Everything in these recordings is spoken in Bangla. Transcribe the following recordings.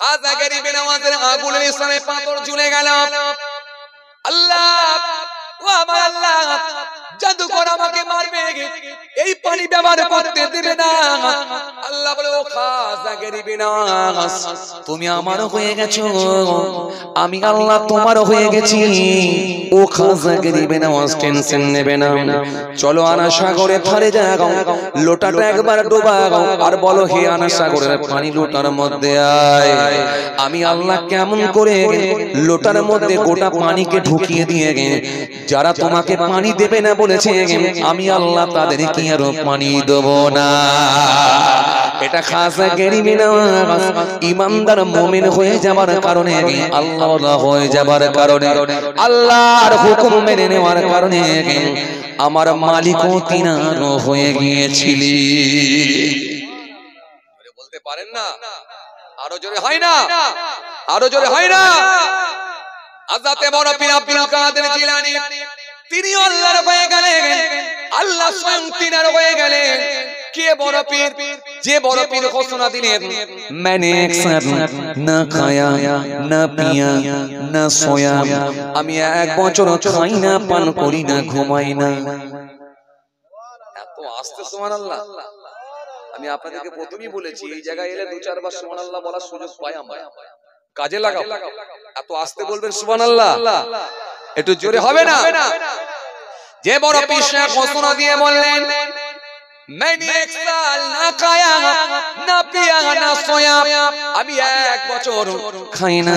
খাজা গরিব নওয়াজের আগুনের সামনে পাথর ঝুলে গেল। আল্লাহ, ও আমার আল্লাহ, জাদুকর আমাকে মারবে, এই পানি ব্যবহার করতে দেবে না। আল্লাহ বলে, ও খাজা গরিব নওয়াজ, তুমি আমার হয়ে গেছো, আমি আল্লাহ তোমার হয়ে গেছি। ও খাজা গরিব নওয়াজ, টেনশন নেবে না, চলো আনা সাগরে ধারে যাও, লোটাটা একবার ডোবাও আর বলো, হে আনা সাগরের পানি লোটার মধ্যে আয়। আমি আল্লাহ কেমন করে লোটার মধ্যে গোটা পানিকে ঢুকিয়ে দিয়ে যারা তোমাকে পানি দেবে না বলেছে, আমি আল্লাহ তাদেরকে আরো পানি দেব না। এটা খাজা গরিব নওয়াজ ইমানদার মুমিন হয়ে যাবার কারণে, আল্লাহ হয়ে যাবার কারণে, আল্লাহর হুকুম মেনে নেওয়ার কারণে আমার মালিকও তিনার হয়ে গিয়েছিলি। বলতে পারেন না? আরো জোরে হয় না? আরো জোরে হয় না? হযরত মাওলানা পীর আব্দুল কাদের জিলানী তিনি আল্লাহর হয়ে গেলেন, আল্লাহ স্বয়ং তিনার হয়ে গেলেন। কে বড় পীর? যে বড় পীর ঘোষণা দিলেন, मैंने एक साथ না খায়া না পিয়া না সোয়া, আমি এক বছর খাই না, পান করি না, ঘুমাই না। এত আস্তে সুবহানাল্লাহ। আমি আপনাদেরকে প্রথমেই বলেছি, এই জায়গায় এলে দু চারবার সুবহানাল্লাহ বলার সুযোগ পাই আমরা, কাজে লাগাও। এত আস্তে বলবেন সুবহানাল্লাহ, একটু জোরে হবে না? যে বড় পীর ঘোষণা দিয়ে বললেন, मैंने एक साल ना खाया ना पिया ना सोया, আমি এক বছর খাই না,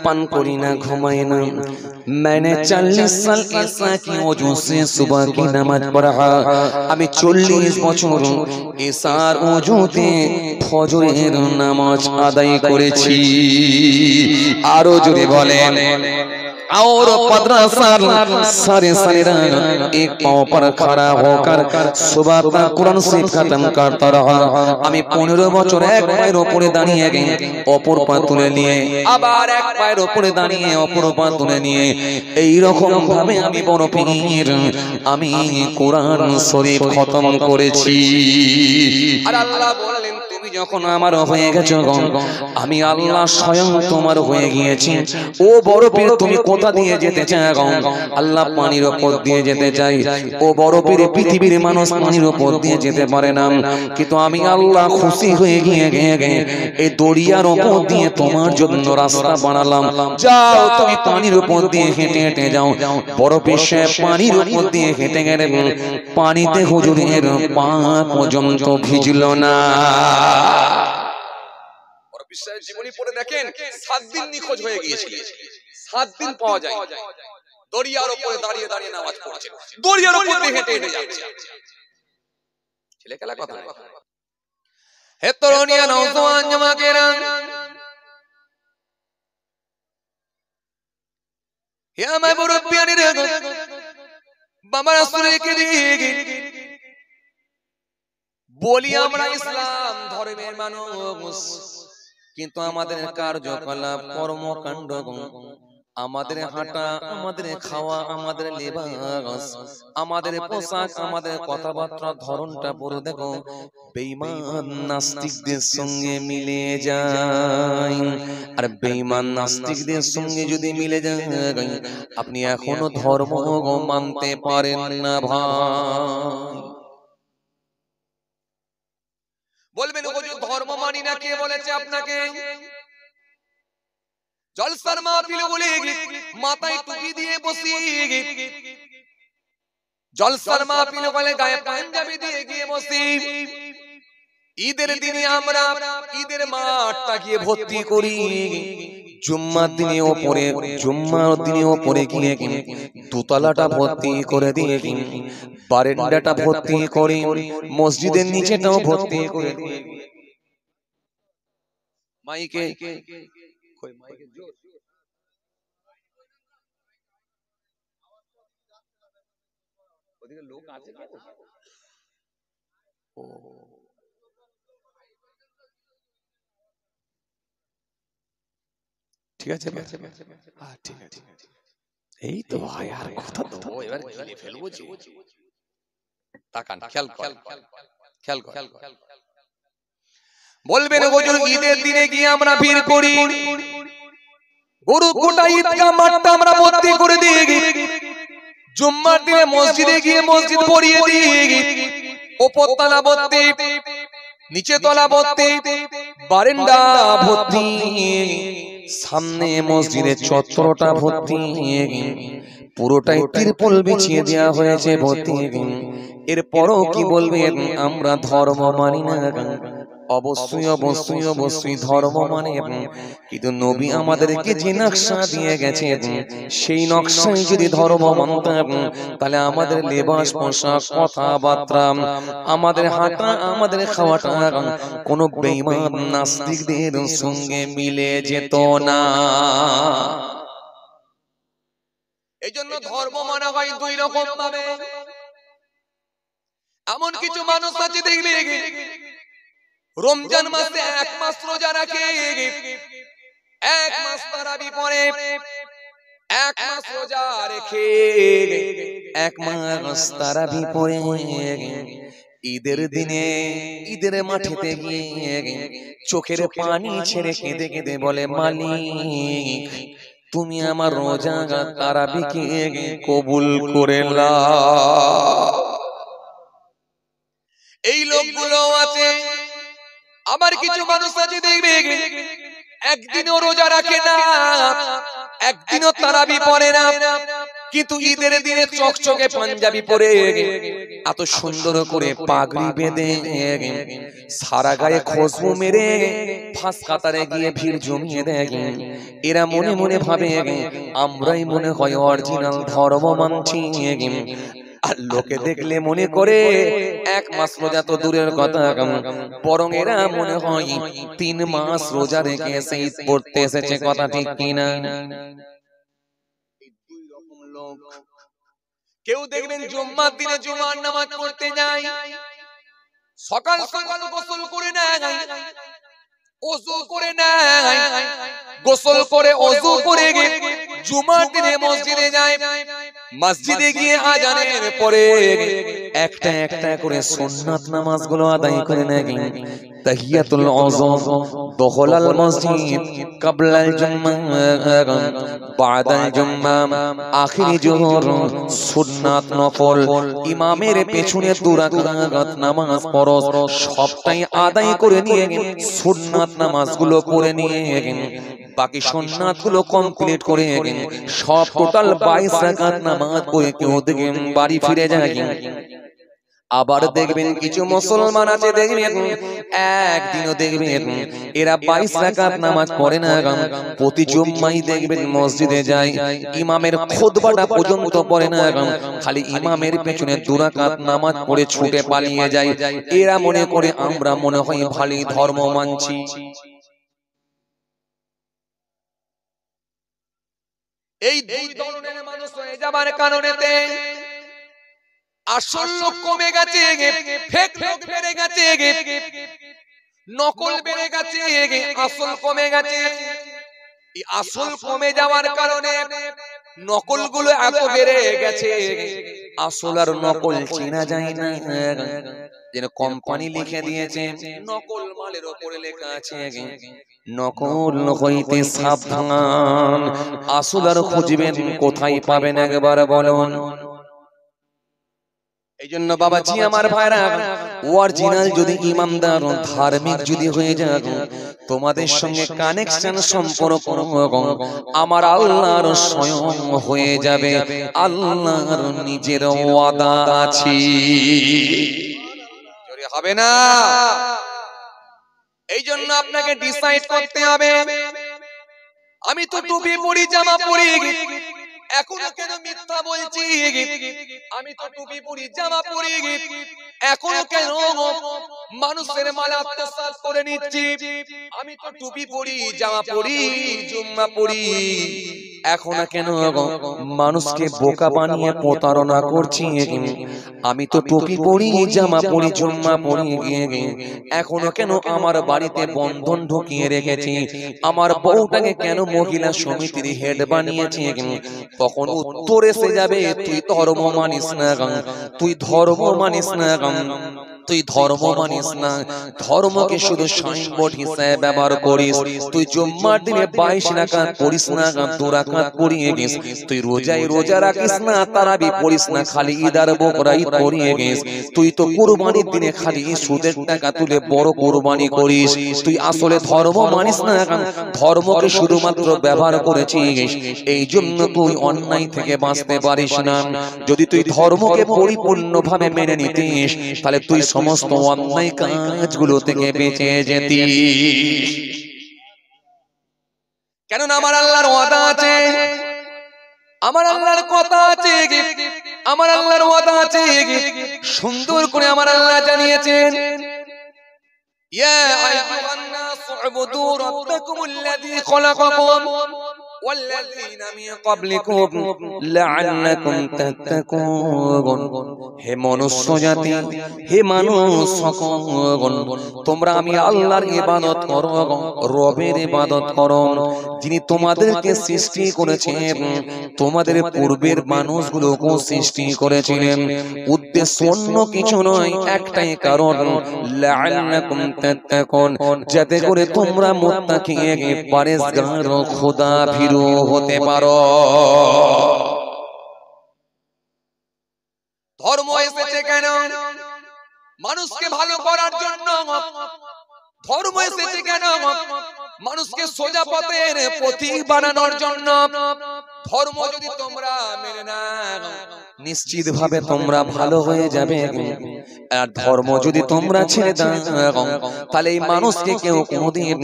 পান করি না, ঘুমাই না। मैंने 40 साल ऐसा की वजू से सुबह की नमाज पढ़ा, আমি 40 বছর এসার ওযুতে ফজরের নামাজ আদায় করেছি। আরো জোরে বলেন। और 15 साल सारे एक पांव पर खड़ा होकर सुबह तक कुरान शरीफ खत्म करता रहा। আমি 15 বছর এক পায়ের উপরে দাঁড়িয়ে অপর পা তুলে নিয়ে, আবার এক পায়ের উপরে দাঁড়িয়ে অপর পা তুলে নিয়ে, এই রকম ভাবে আমি বড় পীর, আমি কুরআন শরীফ খতম করেছি। আর আল্লাহ বললেন, তুমি যখন আমার হয়ে গেছো, আমি আল্লাহ স্বয়ং তোমার হয়ে গিয়েছি। ও বড় পীর, তুমি কোথা দিয়ে যেতে চাও? আল্লাহ পানির উপর দিয়ে যেতে চাই। ও বড় পীর, পৃথিবীর মানুষ পানির উপর দিয়ে যেতে পারে না, কিন্তু আমি আল্লাহ খুশি হয়ে গিয়ে এই দরিয়ার উপর দিয়ে তোমার জন্য রাস্তা বানালাম। যাও, তুমি পানির উপর দিয়ে হেঁটে হেঁটে যাও। বড় পীর সাহেব পানির উপর দিয়ে হেঁটে গেলে পানিতে হুজুরের পা পর্যন্ত ভিজল না। বড় পীর সাহেব জীবনী পড়ে দেখেন, 7 দিন নিখোঁজ হয়ে গিয়েছিলেন, 7 দিন পাওয়া যায়। দরিয়ার উপরে দাঁড়িয়ে দাঁড়িয়ে নামাজ পড়ছে, দরিয়ার উপর দিয়ে হেঁটে হেঁটে যাচ্ছে। ছেলে খেলা কথা না। হে তরুণিয়া নওজওয়ান জামাকেরা, হে আমার মুরব্বিয়ানেরা, বাবা রাসূলের দিকে বলি, আমরা ইসলাম ধর্মের মানুষ, কিন্তু আমাদের কার্যকলাপ, কর্মকাণ্ড, আমাদের হাঁটা, আমাদের খাওয়া, আমাদের লেবাস, আমাদের পোশাক, আমাদের কথাবার্তা ধরনটা পড়ে দেখো বেঈমান নাস্তিকদের সঙ্গে মিলে যায়। আর বেঈমান নাস্তিকদের সঙ্গে যদি মিলে যায়, আপনি এখনো ধর্ম মানতে পারেন না ভাই। বলবেন, ও যে ধর্ম মানি না, কে বলেছে আপনাকে? জলসার মাহফিল বলে মাথায় টুপি দিয়ে বসি, জলসার মাহফিল বলে গায়ে পাঞ্জাবি দিয়ে গিয়ে বসি। ঈদের দিনে আমরা ঈদের মাঠটা গিয়ে ভর্তি করি, জুম্মার দিনে ওপরে, জুম্মার দিনে ওপরে গিয়ে দোতলাটা ভর্তি করে দিয়ে, বারান্দাটা ভর্তি করে, মসজিদের নিচেটাও ভর্তি করে দিয়ে, মাইকে কই মাইকে জোর ওদিকে লোক আছে কি? ও ঠিক আছে, ঠিক আছে, এই তো ভাই, আর কথা তো এবার গিলে ফেলবো যে। তাকান, খেয়াল কর, খেয়াল কর। বলবেন হুজুর ঈদের দিনে গিয়ে আমরা ভিড় করি, গরু গোটা ঈদগাহ মাঠটা আমরা ভর্তি করে দিই, জুম্মার দিনে মসজিদে গিয়ে মসজিদ ভরিয়ে দিই, উপর তলা ভর্তি, নিচে তলা ভর্তি, বারান্দা ভর্তি, সামনে মসজিদের চত্বরটা ভর্তি, পুরোটাই তিরপল বিছিয়ে দেওয়া হয়েছে ভর্তি। এরপরও কি বলবেন আমরা ধর্ম মানি না? অবশ্যই অবশ্যই অবশ্যই ধর্ম মানে, কিন্তু নবী আমাদেরকে যে নকশা দিয়ে গেছে সেই নকশায় যদি ধর্ম মানতাম তাহলে আমাদের লেবাস পোশাক কথাবার্তা আমাদের হাঁটা আমাদের খাওয়াটা কোনো বেঈমান নাস্তিকদের সঙ্গে মিলে যেত না। এইজন্য ধর্ম মানা হয় দুই রকম ভাবে। এমন কিছু মানুষ আছে দেখবে রমজান মাসে এক মাস রোজা রাখে, এক মাস তারাবি পড়ে, এক মাস রোজা রেখে, এক মাস তারাবি পড়ে, ঈদের দিনে ঈদের মাঠেতে গিয়ে চোখের পানি ছেড়ে কেঁদে কেঁদে বলে মালিক তুমি আমার রোজা তারাবিকে কবুল করে নাও। এই লোকগুলো আছে। আবার কিছু মানুষ আছে দেখবে একদিনও রোজা রাখে না, একদিনও তারাবি পড়ে না, কিন্তু ঈদের দিনে চকচকে পাঞ্জাবি পরে এত সুন্দর করে পাগড়ি বেঁধে সারা গায়ে খুশবু মেরে ফাঁস কাতারে গিয়ে ভিড় জমিয়ে দেয়। এরা মনে মনে ভাবে আমরাই মনে হয় অরিজিনাল ধর্ম মানছি। আর লোকে দেখলে মনে করে এক মাস রোজা তো দূরের কথা, বরং এরা মনে হয় 3 মাস রোজা রেখে এসে ঈদ পড়তে এসেছে। কথা ঠিক কিনা? দুই রকম লোক। কেউ দেখবেন জুম্মার দিনে জুমার নামাজ পড়তে যায়, সকাল সকাল গোসল করে নেয়, ওযু করে নেয়, গোসল করে ওযু করে জুমার দিনে মসজিদে যায়, মসজিদে গিয়ে আজানের পরে একটা একটা করে সুন্নাত নামাজগুলো আদায় করে নেয়। তাহিয়াতুল ওযু, দুখুলাল মসজিদ, ক্বাবলাল জুমআ, বাদাল জুমআ, আখিরি জোহর, সুন্নাত নফল, ইমামের পেছনে 2 রাকাত নামাজ ফরজ, সবটাই আদায় করে নিয়ে সুন্নাত নামাজগুলো পড়ে নিয়ে বাকি সুন্নাতগুলো কমপ্লিট করে সব টোটাল 22 রাকাত নামাজ পড়ে কেউ দেখবেন বাড়ি ফিরে যায়। আবার দেখবেন কিছু মুসলমান আছে দেখবেন একদিনও দেখবেন এরা 22 রাকাত নামাজ পড়ে না, প্রতি জুম্মায় দেখবেন মসজিদে যায়, ইমামের খুতবাটা পর্যন্ত পড়ে না, খালি ইমামের পেছনে 2 রাকাত নামাজ পড়ে ছুটে পালিয়ে যায়। এরা মনে করে আমরা মনে হয় ভালোই ধর্ম মানছি। এই দুই ধরনের মানুষ হয়ে যাবার কারণেতে আসল লোক কমে গেছে, ফেক লোক বেড়ে গেছে, নকল বেড়ে গেছে, আসল কমে গেছে। এই আসল কমে যাওয়ার কারণে নকল গুলো এত বেড়ে গেছে, আসল আর নকল চেনা যায় না। যেন কোম্পানি লিখে দিয়েছে নকল মালের উপরে লেখা আছে নকল হইতে সাবধান, আসল আর খুঁজবেন কোথায় পাবেন একবার বলুন। এই জন্য বাবাজি আমার ভাইরা, অরিজিনাল যদি ইমানদার ধার্মিক যদি হয়ে যান, তোমাদের সঙ্গে কানেকশন সম্পর্ক আমার আল্লাহর স্বয়ং হয়ে যাবে। আল্লাহর নিজের ওয়াদা আছে, হবে না? এই জন্য আপনাকে ডিসাইড করতে হবে, আমি তো টুপি পরি জামা পরি, এখনো কেন মিথ্যা বলছি? আমি তো টুপি পরি জামা পরি, এখনো কেন মানুষের মাল আত্মসাৎ করে নিচ্ছি? আমি তো টুপি পরি জামা পরি জুম্মা পরি, এখনো কেন মানুষকে বোকা বানিয়ে প্রতারণা করছি? আমি তো টুপি পরি জামা পরি জুম্মা পরি, এখনো কেন আমার বাড়িতে বন্ধন ঢুকিয়ে রেখেছি? আমার বউটাকে কেন মহিলা সমিতির হেড বানিয়েছি? তখন উত্তর এসে যাবে, তুই ধর্ম মানিস না, তুই ধর্ম মানিস না। তুই ধর্ম মানিস না, ধর্মকে শুধু সাইনবোর্ড হিসেবে ব্যবহার করিস। তুই জুম্মার দিনে 22 রাকাত পড়িস না, 2 রাকাত পড়িয়ে গেস। তুই রোজা রাখিস না, তারাবি পড়িস না, খালি ঈদ আর বকরা ঈদ পড়িয়ে গেস। তুই তো কুরবানির দিনে খালি সুদের টাকা তুলে বড় কুরবানি করিস। তুই আসলে ধর্ম মানিস না, ধর্মকে শুধুমাত্র ব্যবহার করেছিস। এই জন্য তুই অন্যায় থেকে বাঁচতে পারিস না। যদি তুই ধর্মকে পরিপূর্ণভাবে মেনে নিতিস, তাহলে তুই সমস্ত অন্যায় কাজগুলো থেকে বেঁচে যেতিস। কেননা আমার আল্লাহর ওয়াদা আছে, আমার আল্লাহর কথা আছে, আমার আল্লাহর ওয়াদা আছে। সুন্দর করে আমার আল্লাহ জানিয়েছেন, ইয়া আইয়ুহান নাসু উবুদু রাব্বাকুমুল্লাযী খালাকাকুম والذين من قبلكم لعلكم تتقون। হে মনুষ্য জাতি, হে মানুষ সকল, তোমরা আমি আল্লাহর ইবাদত করো, রবের ইবাদত করো, যিনি তোমাদেরকে সৃষ্টি করেছেন, তোমাদের পূর্বের মানুষগুলোকে সৃষ্টি করেছিলেন। উদ্দেশ্য অন্য কিছু নয়, একটাই কারণ, লাআল্লাকুম তাত্তাকুন, যাতে করে তোমরা মুত্তাকি পরহেজগার খোদা ভীরু হতে পারো। ধর্ম এসেছে কেন? মানুষকে ভালো করার জন্য। ধর্ম এসেছে কেন? মানুষকে সোজা পথের পথিক বানানোর জন্য। ধর্ম যদি তোমরা মেনে নাও, নিশ্চিত ভাবে তোমরা ভালো হয়ে যাবে। আর ধর্ম যদি তোমরা ছেড়ে দাও, তাহলে এই মানুষকে কেউ কোনোদিন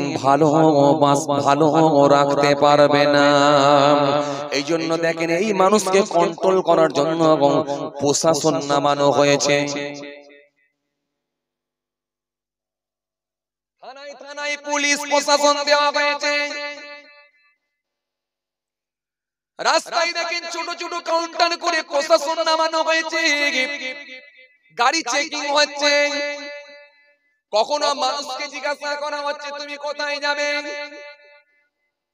ভালো রাখতে পারবে না। এই জন্য দেখেন, এই মানুষকে কন্ট্রোল করার জন্য প্রশাসন নামানো হয়েছে। থানায় থানায় পুলিশ প্রশাসন দেওয়া হয়েছে। রাস্তায় দেখেন ছোট ছোট কাউন্টার করে প্রশাসন নামানো হয়েছে। গাড়ি চেকিং হচ্ছে। কখনো মানুষকে জিজ্ঞাসা করা হচ্ছে তুমি কোথায় যাবে।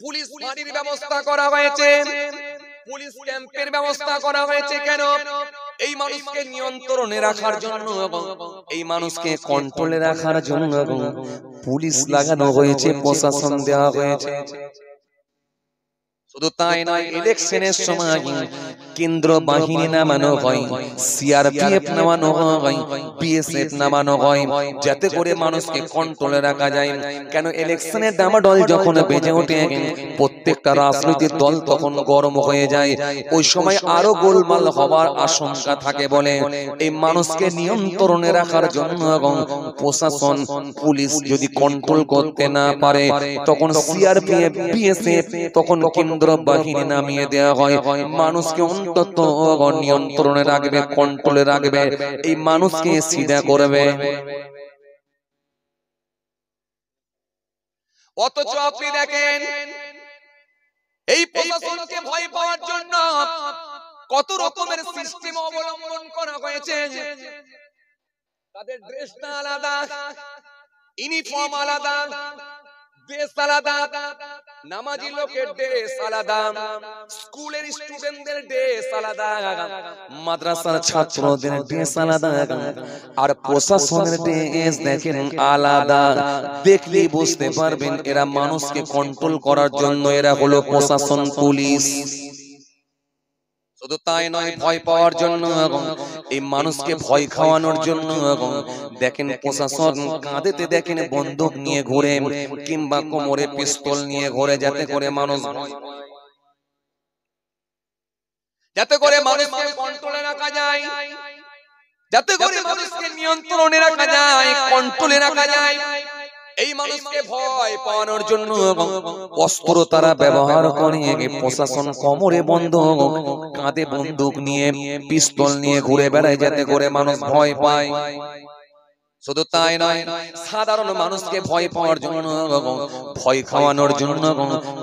পুলিশ ফাঁড়ির ব্যবস্থা করা হয়েছে, পুলিশ ক্যাম্পের ব্যবস্থা করা হয়েছে। কেন? এই মানুষকে নিয়ন্ত্রণে রাখার জন্য, এই মানুষকে কন্ট্রোলে রাখার জন্য পুলিশ লাগানো হয়েছে, প্রশাসন দেওয়া হয়েছে। শুধু তাই নয়, ইলেকশনের সময় কেন্দ্র বাহিনী নামানো হয়, সিআরপিএফ নামানো হয়, বিএসএফ নামানো হয়, যাতে করে মানুষকে কন্ট্রোলে রাখা যায়। কেন? ইলেকশনের ডামাডোল যখন বেজে ওঠে, প্রত্যেকটা রাজনৈতিক দল তখন গরম হয়ে যায়। ওই সময় আরো গোলমাল হওয়ার আশঙ্কা থাকে বলে এই মানুষকে নিয়ন্ত্রণে রাখার জন্য প্রশাসন, পুলিশ যদি কন্ট্রোল করতে না পারে, তখন সিআরপিএফ, বিএসএফ, তখন কেন্দ্র বাহিনী নামিয়ে দেওয়া হয়। মানুষকে অন্তত নিয়ন্ত্রণে রাখবে, কন্ট্রোলে রাখবে, এই মানুষকে সিধা করবে। অথচ আপনি দেখেন, এই প্রশাসনকে ভয় পাওয়ার জন্য কত রকমের সিস্টেম অবলম্বন করা হয়েছে। তাদের ড্রেসটা আলাদা, ইউনিফর্ম আলাদা, ড্রেস আলাদা, নামাজি লোকের ড্রেস আলাদা, স্কুলের স্টুডেন্টদের ড্রেস আলাদা, মাদ্রাসার ছাত্রদের ড্রেস আলাদা, আর প্রশাসনের ড্রেস দেখেন আলাদা। দেখলে বুঝতে পারবেন এরা মানুষকে কন্ট্রোল করার জন্য, এরা হলো প্রশাসন, পুলিশ। শুধু তাই নয়, ভয় পাওয়ার জন্য, এই মানুষকে ভয় খাওয়ানোর জন্য দেখেন প্রশাসন কাঁধেতে দেখেন বন্দুক নিয়ে ঘুরে, কিংবা কোমরে পিস্তল নিয়ে ঘুরে, যাতে করে মানুষ, যাতে করে মানুষকে কন্ট্রোলে রাখা যায়, যাতে করে মানুষকে নিয়ন্ত্রণে রাখা যায়, কন্ট্রোলে রাখা যায়। এই মানুষকে ভয় পাওয়ানোর জন্য অস্ত্র তারা ব্যবহার করে। প্রশাসন কোমরে বন্দুক, কাঁধে বন্দুক নিয়ে, পিস্তল নিয়ে ঘুরে বেড়ায়, যাতে করে মানুষ ভয় পায়। শুধু তাই নয়, সাধারণ মানুষকে ভয় পাওয়ার জন্য, ভয় খাওয়ানোর জন্য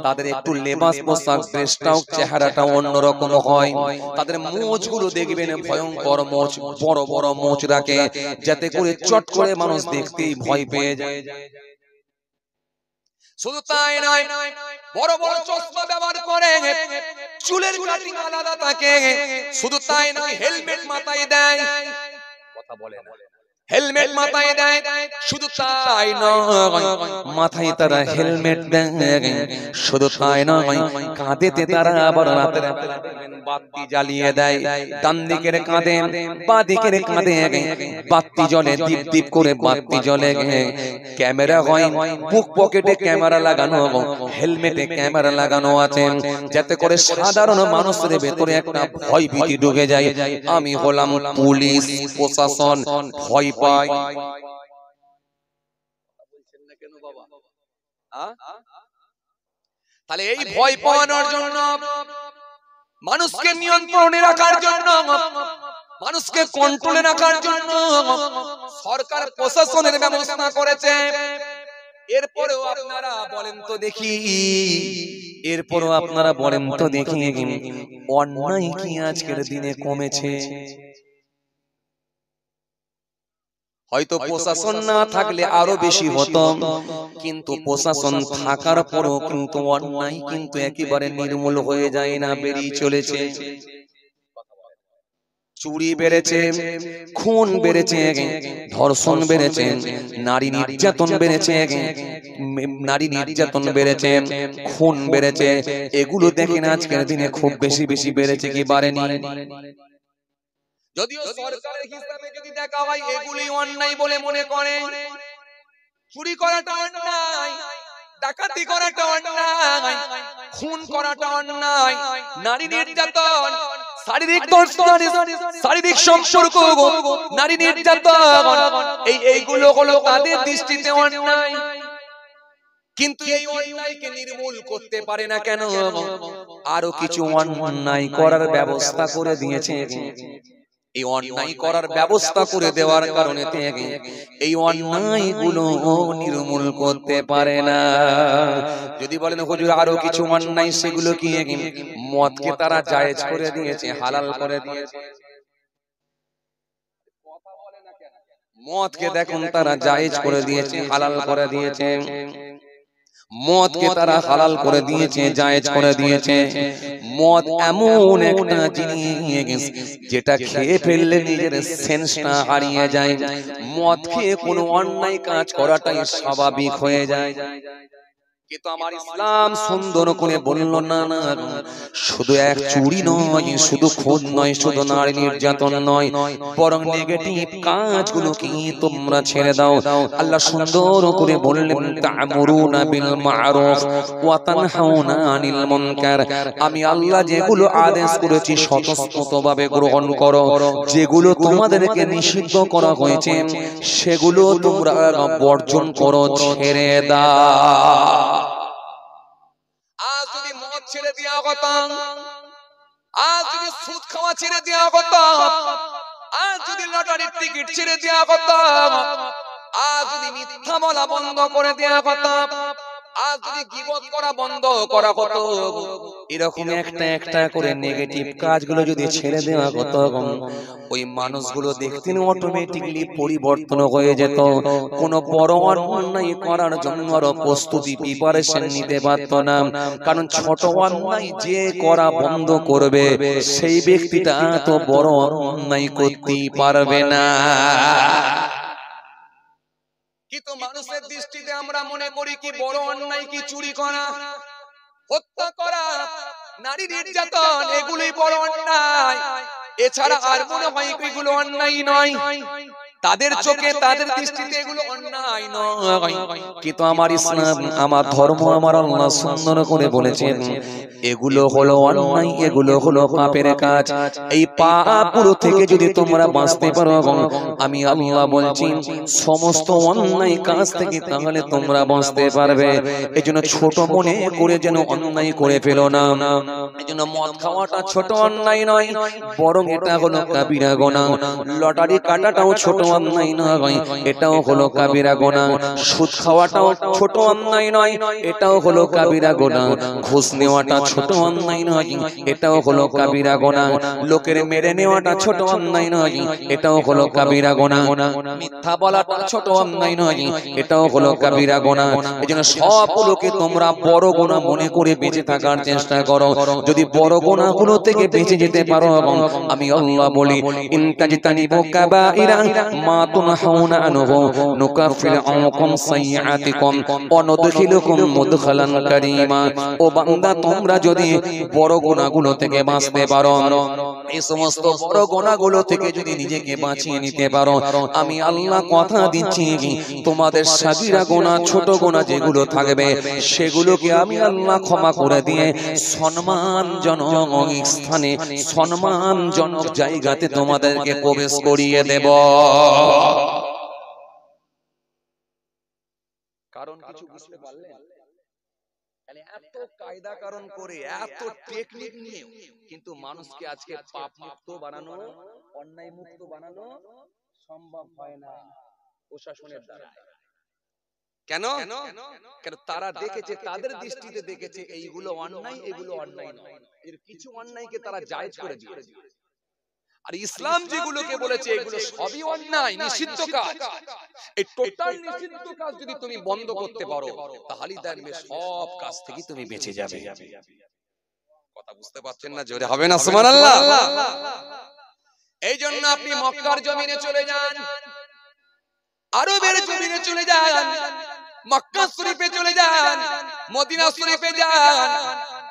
তাদের একটু লেবাস, পোশাক, ড্রেসটাও, চেহারাটাও অন্যরকম হয়। তাদের মোচগুলো দেখবেন ভয়ঙ্কর মোচ, বড় বড় মোচ রাখে, যাতে করে চট করে মানুষ দেখতেই ভয় পেয়ে যায়। শুধু তাই নয়, বড় বড় চশমা ব্যবহার করে, চুলের কাটিং আলাদা থাকে। শুধু তাই নয়, হেলমেট মাথায় দেয়, কথা বলে না, হেলমেট মাথায় দেয়, শুধু তাই নয় মাথায় তারা হেলমেট দেয়, শুধু তাই নয় কাঁধেতে তারা আবার রাতের বাতি জ্বালিয়ে দেয়। ডান দিকের কাঁধে বাঁ দিকের কাঁধে বাতি জ্বলে, দীপ দীপ করে বাতি জ্বলে। ক্যামেরা হয়, বুক পকেটে ক্যামেরা লাগানো, হেলমেটে ক্যামেরা লাগানো আছে, যাতে করে সাধারণ মানুষের ভেতরে একটা ভয় ভীতি ঢুকে যায়। আমি হলাম পুলিশ প্রশাসন, ভয় পাই। তাহলে এই ভয় পাওয়ানোর জন্য, মানুষকে নিয়ন্ত্রণে রাখার জন্য, মানুষকে কন্ট্রোলে রাখার জন্য সরকার প্রশাসনের ব্যবস্থা করেছে। এরপরেও আপনারা বলেন তো দেখি, এরপরেও আপনারা বলেন তো দেখি, অন্যায় কি আজকের দিনে কমেছে? হয়তো প্রশাসন না থাকলে আরো বেশি হতো, কিন্তু প্রশাসন থাকার পরও কিন্তু অন্যায় কিন্তু একেবারে নির্মূল হয়ে যায় না, বেরিয়ে চলেছে। চুরি বেড়েছে, খুন বেড়েছে, ধর্ষণ বেড়েছে, নারী নির্যাতন বেড়েছে, নারী নির্যাতন বেড়েছে, খুন বেড়েছে। এগুলো দেখেন আজকের দিনে খুব বেশি বেশি বেড়েছে কি বাড়েনি? যদিও সরকারের হিসাবে যদি দেখা হয় এগুলি অন্যায় বলে মনে করে, চুরি করাটা অন্যায়, ডাকাতি করাটা অন্যায়, খুন করাটা অন্যায়, নারী নির্যাতন, শারীরিক দর্শন, শারীরিক সম্পর্ক, নারী নির্যাতন, এইগুলো হলো তাদের দৃষ্টিতে অন্যায়। কিন্তু এই অন্যায়কে নির্মূল করতে পারে না কেন? আরো কিছু অন্যায় করার ব্যবস্থা করে দিয়েছে। এই অন্যায় করার ব্যবস্থা করে দেওয়ার কারণে এই অন্যায়গুলো নির্মূল করতে পারে না। যদি বলেন হুজুর আরো কিছু অন্যায়, সেগুলো কি? মদকে তারা জায়েজ করে দিয়েছে, হালাল করে দিয়েছে। মদকে দেখুন তারা জায়েজ করে দিয়েছে, হালাল করে দিয়েছে। মদকে তারা হালাল করে দিয়েছে, জায়েজ করে দিয়েছে। মদ এমন একটা জিনিস যেটা খেয়ে ফেললে নিজের সেন্সটা হারিয়ে যায়। মদ খেয়ে কোনো অন্যায় কাজ করাটাই স্বাভাবিক হয়ে যায়। কিন্তু আমার ইসলাম সুন্দর করে বলল, না না, শুধু এক চুরি নয়, শুধু খুন নয়, শুধু নারী নির্যাতন নয়, বরং নেগেটিভ কাজগুলো কি তোমরা ছেড়ে দাও। আল্লাহ সুন্দর করে বললেন, তা'মুরুনা বিল মা'রুফ ওয়া তানহাউনা আনিল মুনকার। আমি আল্লাহ যেগুলো আদেশ করেছি স্বতঃস্ফূর্তভাবে গ্রহণ করো, যেগুলো তোমাদেরকে নিষিদ্ধ করা হয়েছে সেগুলো তোমরা বর্জন করো, ছেড়ে দাও। আজ যদি মদ ছেড়ে দেওয়া হতো, আজ যদি সুদ খাওয়া ছেড়ে দেওয়া হতো, আজ যদি লটারির টিকিট ছেড়ে দেওয়া হতো, আজ যদি মিথ্যা বলা বন্ধ করে দেওয়া হতো, আজ যদি গীবত করা বন্ধ করা হতো, এরকম একটা একটা করে নেগেটিভ কাজগুলো যদি ছেড়ে দেওয়া হতো, ওই মানুষগুলো দেখতেন অটোমেটিক্যালি পরিবর্তন হয়ে যেত। কোনো বড় অন্যায় করার জন্য আরো প্রস্তুতি প্রিপারেশন নিতে পারত না। কারণ ছোট অন্যায় যে করা বন্ধ করবে, সেই ব্যক্তিটা তো বড় অন্যায় করতেই পারবে না। কিন্তু মানুষের দৃষ্টিতে আমরা মনে করি কি বড় অন্যায় কি চুরি করা, হত্যা করা, নারী নির্যাতন, এগুলোই বড় অন্যায়। এছাড়া আর মনে হয় এগুলো অন্যায় নয়। তাদের চোখে, তাদের দৃষ্টিতে এগুলো অন্যায় নয়। কিন্তু আমার ইসলাম, আমার ধর্ম, আমার আল্লাহ সুন্দর করে বলেছেন এগুলো হলো অন্যায়, এগুলো হলো পাপের কাজ। এই পাপগুলো থেকে যদি তোমরা বাঁচতে পারো, আমি আল্লাহ বলছি সমস্ত অন্যায় কাজ থেকে তাহলে তোমরা বাঁচতে পারবে। এজন্য ছোট মনে করে যেন অন্যায় করে ফেলো না। এজন্য মদ খাওয়াটা ছোট অন্যায় নয়, বরং এটা হলো কাবিরা গুনাহ। লটারি কাটাটাও ছোট অন্যায় নয়, এটাও হলো কাবিরা গুনাহ। সুদ খাওয়াটাও ছোট অন্যায় নয়, এটাও হলো কাবিরা গুনাহ। ঘুষ নেওয়াটা ছোট অন্যায় নয়, এটাও হলো কাবিরা গুনাহ। লোকের মেরে নেওয়াটা ছোট অন্যায় নয়, এটাও হলো কাবিরা গুনাহ। মিথ্যা বলাটা ছোট অন্যায় নয়, এটাও হলো কাবিরা গুনাহ। এজন্য সবগুলোকে তোমরা বড় গুনাহ মনে করে বেঁচে থাকার চেষ্টা করো। যদি বড় গুনাহগুলো থেকে বেঁচে যেতে পারো, আমি আল্লাহ বলি ইনতাজতানিবু কাবাইরা মা তুনহাউনা আনহু নুকাফির আনকুম সাইয়্যাতিকুম ওয়া নুদখিলুকুম মুদখালান কারীমা। ও বান্দা, তোমরা যদি বড় গুনাহগুলো থেকে বাঁচতে পারো, এই সমস্ত বড় গুনাহগুলো থেকে যদি নিজেকে বাঁচিয়ে নিতে পারো, আমি আল্লাহ কথা দিচ্ছি তোমাদের সাগীরা গুনাহ, ছোট গুনাহ যেগুলো থাকবে সেগুলোকে আমি আল্লাহ ক্ষমা করে দিয়ে সম্মানজনক স্থানে, সম্মানজনক জায়গাতে তোমাদেরকে প্রবেশ করিয়ে দেব। কারণ কিছু বুঝতে পারলেন? এত কায়দা কারণ করে, এত টেকনিক নিয়ে কিন্তু মানুষকে আজকে পাপ মুক্ত বানানো, অন্যায় মুক্ত বানানো সম্ভব হয় না প্রশাসনের দ্বারা। কেন? কেন তারা দেখেছে, তাদের দৃষ্টিতে দেখেছে এইগুলো অন্যায়, এগুলো অন্যায় নয়, এর কিছু অন্যায়কে তারা জায়েজ করে দিয়েছে। আর ইসলাম যেগুলোকে বলেছে এগুলো সবই অন্যায়, নিষিদ্ধ কাজ। এই টোটাল নিষিদ্ধ কাজ যদি তুমি বন্ধ করতে পারো, তাহলে দেখবে সব কাজ থেকে তুমি বেঁচে যাবে। কথা বুঝতে পারছেন না? জোরে হবে না সুবহানাল্লাহ? এই জন্য আপনি মক্কার জমিনে চলে যান, আরবের জমিনে চলে যান, মক্কা শরীফে চলে যান, মদিনা শরীফে যান।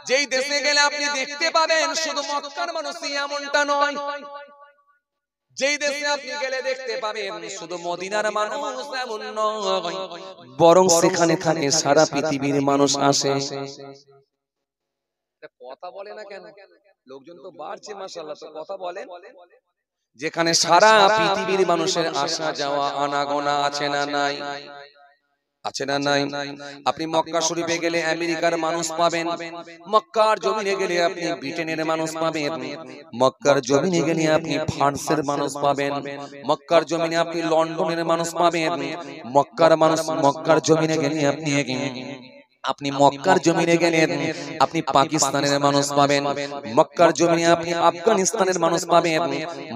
যেই দেশে গেলে আপনি দেখতে পাবেন শুধু মক্কার মানুষই এমনটা নয়, যেই দেশে আপনি গেলে দেখতে পাবেন শুধু মদিনার মানুষ এমন নয়, বরং সেখানে থাকে সারা পৃথিবীর মানুষ আসে। কথা বলে না কেন? লোকজন তো বাড়ছে মাশাআল্লাহ, তো কথা বলেন। যেখানে সারা পৃথিবীর মানুষের আসা যাওয়া আনাগোনা আছে না নাই? আছে না নাই? আপনি মক্কা শরীফে গেলে আমেরিকার মানুষ পাবেন, মক্কার জমিনে গেলে আপনি ব্রিটেনের মানুষ পাবেন, মক্কার জমিনে গেলে আপনি ফ্রান্সের মানুষ পাবেন, মক্কার জমিনে আপনি লন্ডনের মানুষ পাবেন, মক্কার জমিনে গেলে আপনি মক্কার জমিনে গেলেন আপনি পাকিস্তানের মানুষ পাবেন, মক্কার জমিনে আপনি আফগানিস্তানের মানুষ পাবেন,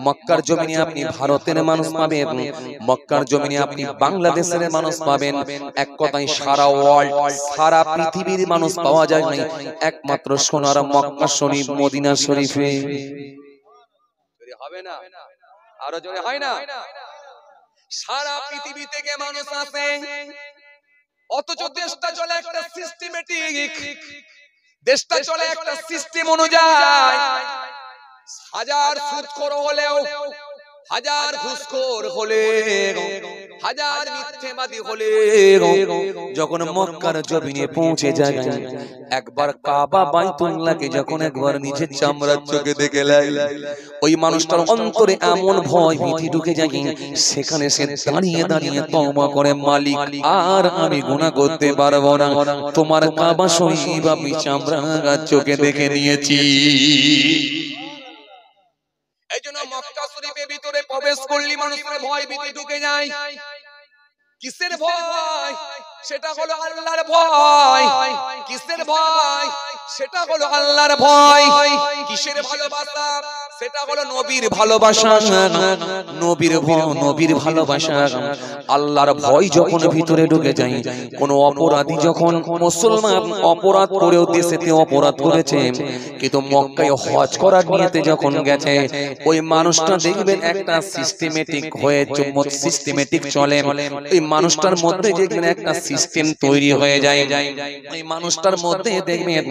মক্কার জমিনে আপনি ভারতের মানুষ পাবেন, মক্কার জমিনে আপনি বাংলাদেশের মানুষ পাবেন। এক কথায় সারা ওয়ার্ল্ড, সারা পৃথিবীর মানুষ পাওয়া যায় না একমাত্র সোনার মক্কা শরীফ, মদিনা শরীফে। জোরে হবে না? আরো জোরে হয় না? সারা পৃথিবী থেকে মানুষ আসে, অথচ দেশটা চলে একটা সিস্টেমেটিক, দেশটা চলে একটা সিস্টেম অনুযায়ী। হাজার সুদখোর হলেও, হাজার ঘুষখোর হলে, হাজার মিথ্যেবাদী হলে, যখন মক্কার জমিনে পৌঁছে যায়, একবার কাবা বাইতুল্লাহকে যখন একবার নিজের চামড়ার চোখে দেখে ওই মানুষটার অন্তরে এমন ভয় ভীতি ঢুকে যায়, সেখানে সে দাঁড়িয়ে দাঁড়িয়ে তওবা করে, মালিক আর আমি গুনাহ করতে পারবো না, তোমার কাবা শরীফ আমি চামড়ার চোখে দেখে নিয়েছি। এই জন্য মক্কা শরীফের ভিতরে প্রবেশ করলে মানুষের ভয় ভীতি ঢুকে যায়। কিসের ভয়? সেটা হলো আল্লাহর ভয়। কিসের ভয়? সেটা হলো আল্লাহর ভয়। কিসের ভালোবাসা? সেটা হলো নবীর ভালোবাসা। নবীর ভালোবাসা, আল্লাহর ভয় যখন ভিতরে ঢুকে যায়, কোন অপরাধী যখন, মুসলমান অপরাধ করেও দেশেতে অপরাধ করেছে কিন্তু মক্কায় হজ করার নিয়তে যখন গেছে, ওই মানুষটা দেখবেন একটা সিস্টেমেটিক হয়ে সিস্টেমেটিক চলে, ওই মানুষটার মধ্যে দেখবেন একটা সিস্টেম তৈরি হয়ে যায়, ওই মানুষটার মধ্যে দেখবেন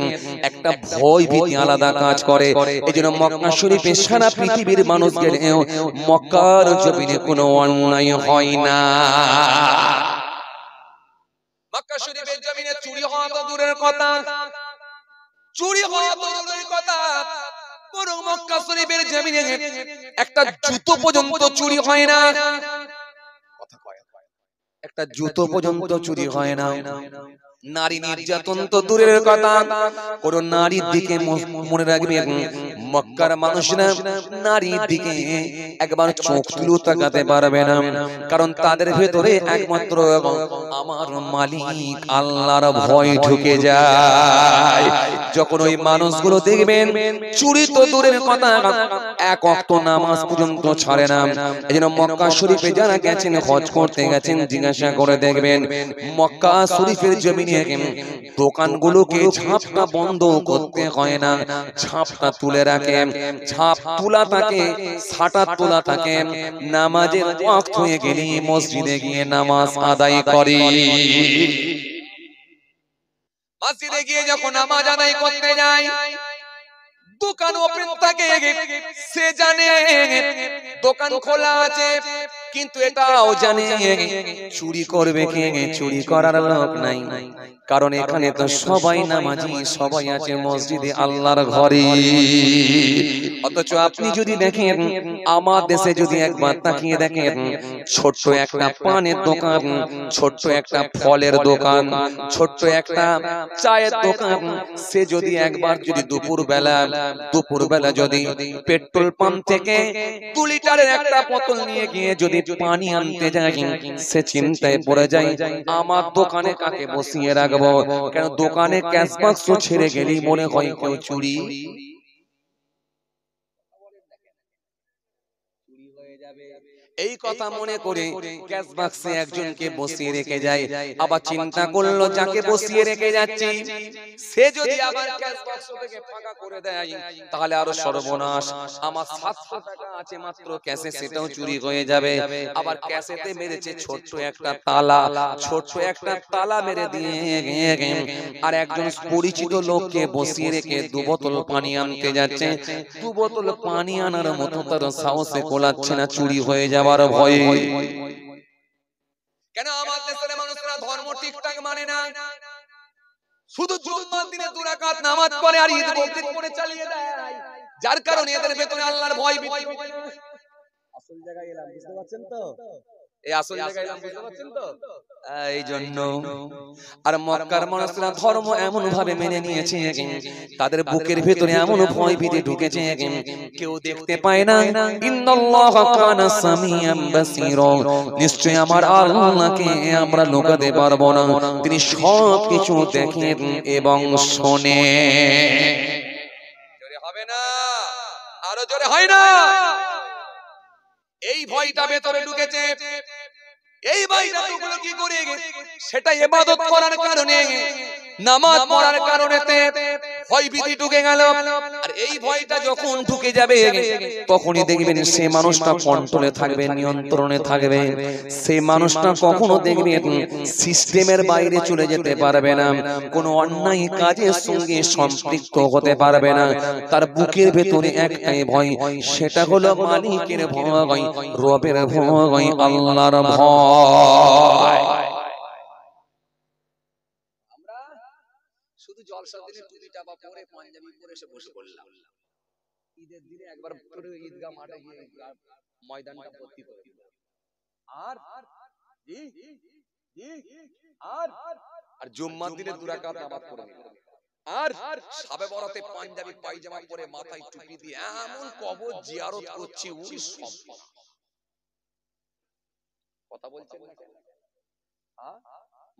একটা ভয় ভীতি আলাদা কাজ করে। এই জন্য মক্কা শরীফে সারা পৃথিবীর মানুষ গেলে মক্কার জমিনে কোনো অন্যায় হয় না। মক্কা শরীফের জমিনে চুরি হওয়া তো দূরের কথা, চুরি হওয়া তো দূরের কথা, বরং মক্কা শরীফের জমিনে একটা জুতো পর্যন্ত চুরি হয় না। কথা কয়, একটা জুতো পর্যন্ত চুরি হয় না। নারী নির্যাতন তো দূরের কথা, কোন নারীর দিকে মনে রাখবেন মক্কার মানুষরা নারীর দিকে একবার চোখ তুলেও তাকাতে পারবে না, কারণ তাদের ভেতরে একমাত্র আমার মালিক আল্লাহর ভয় ঢুকে যায়। যখন ওই মানুষগুলো দেখবেন চুরি তো দূরের কথা, এক ওয়াক্ত নামাজ পর্যন্ত ছাড়ে না। এজন্য মক্কা শরীফে যারা গেছেন, হজ করতে গেছেন, জিজ্ঞাসা করে দেখবেন মক্কা শরীফের জমিনে দোকানগুলোকে ঝাপটা বন্ধ করতে হয় না, ঝাপটা তুলে রাখে। রাখে, ঝাঁপ তোলা থাকে, ছাটা তোলা থাকে, নামাজের ওয়াক্ত হয়ে গেলে মসজিদে গিয়ে নামাজ আদায় করে। মসজিদে গিয়ে যখন নামাজ আদায় করতে যায়, দোকান ওপেন থাকে, সে জানে দোকান খোলা আছে, কিন্তু এটাও জানে চুরি করবে কে, চুরি করার লোক নাই, কারণ এখানে তো সবাই নামাজি, সবাই আছে মসজিদে আল্লাহর ঘরে। অথচ আপনি যদি দেখেন, আমার দেশে যদি একবার তাকিয়ে দেখেন, ছোট্ট একটা পানের দোকান, ছোট্ট একটা ফলের দোকান, ছোট্ট একটা চায়ের দোকান, সে যদি একবার যদি দুপুর বেলা যদি পেট্রোল পাম্প থেকে 2 লিটারের একটা বোতল নিয়ে গিয়ে যদি পানি আনতে যায়, সে চিন্তায় পড়ে যায়, আমার দোকানে কাকে বসিয়ে রাখবো, কেন দোকানে ক্যাশ বাক্স ছেড়ে গেলেই মনে হয় কেউ চুরি হয়ে যাবে। এই কথা মনে করে ক্যাশ বাক্সে একজনকে বসিয়ে রেখে যায়। আবার চিন্তা করলো, যাকে বসিয়ে রেখে যাচ্ছি সে যদি আবার ক্যাশ বাক্স থেকে ফাঁকা করে দেয়, তাহলে আরো সর্বনাশ। আমার 700 টাকা আছে মাত্র ক্যাশে, সেটাও চুরি হয়ে যাবে। আবার ক্যাশেতে মেরেছে ছোট্ট একটা তালা, ছোট্ট একটা তালা মেরে দিয়ে আর একজন পরিচিত লোককে বসিয়ে রেখে 2 বোতল পানি আনতে যাচ্ছে। 2 বোতল পানি আনার মতো তার সাহসে কোলাচ্ছে না, চুরি হয়ে যাবার ভয়ে। কেন আমার দেশের মানুষরা ধর্ম ঠিকঠাক মানে না, শুধু জুম্মার দিনে 2 রাকাত নামাজ পড়ে আর ঈদ বকরিদ করে চালিয়ে দেয়, যার কারণে এদের ভেতরে আল্লাহর ভয়। আসল জায়গায় এলাম, বুঝতে পারছেন তো? এই আসল জায়গায় এলাম, বুঝতে পারছেন তো? এই জন্য আর মক্কার মানুষরা ধর্ম এমন ভাবে মেনে নিয়েছে, তাদের বুকের ভেতরে এমন ভয় ভীতি ঢুকেছে, কেউ দেখতে পায় না। ইন্নাল্লাহা কানা সামিয়াম বাসীরা, নিশ্চয় আমার আল্লাহকে আমরা লুকাতে পারবো না, তিনি সব কিছু দেখেন এবং শোনেন। জোরে হবে না, আরো জোরে হয় না। এই ভয়টা ভেতরে ঢুকেছে। এই ভয়টা ঢুকলো কি করে? সেটা ইবাদত করার কারণে, নামাজ পড়ার কারণেতে ভয় ভীতি ঢুকে গেল। আর এই ভয়টা যখন ঢুকে যাবে, তখনই দেখবেন সে মানুষটা কন্ট্রোলে থাকবে, নিয়ন্ত্রণে থাকবে। সেই মানুষটা কখনো দেখবেন সিস্টেমের বাইরে চলে যেতে পারবে না, কোনো অন্যায় কাজের সঙ্গে সম্পৃক্ত হতে পারবে না। তার বুকের ভেতরে একটাই ভয়, সেটা হলো মালিকের ভয়, রবের ভয়, আল্লাহর ভয়। আমরা শুধু জলসার দিনে টুপি টাপা পরে পাঞ্জাবি পরে এসে বসে পড়লাম, ঈদের দিনে একবার পুরো ঈদগাহ মাঠে গিয়ে ময়দানটা ভর্তি করে দিল। আর আর জুম্মার দিনে 2 রাকাত নামাজ পড়ে নিল। আর শাবে বরাতে পাঞ্জাবি পায়জামা পরে মাথায় টুপি দিয়ে এমন কবর জিয়ারত করছে, ওই সব কথা বলছেন না কেন?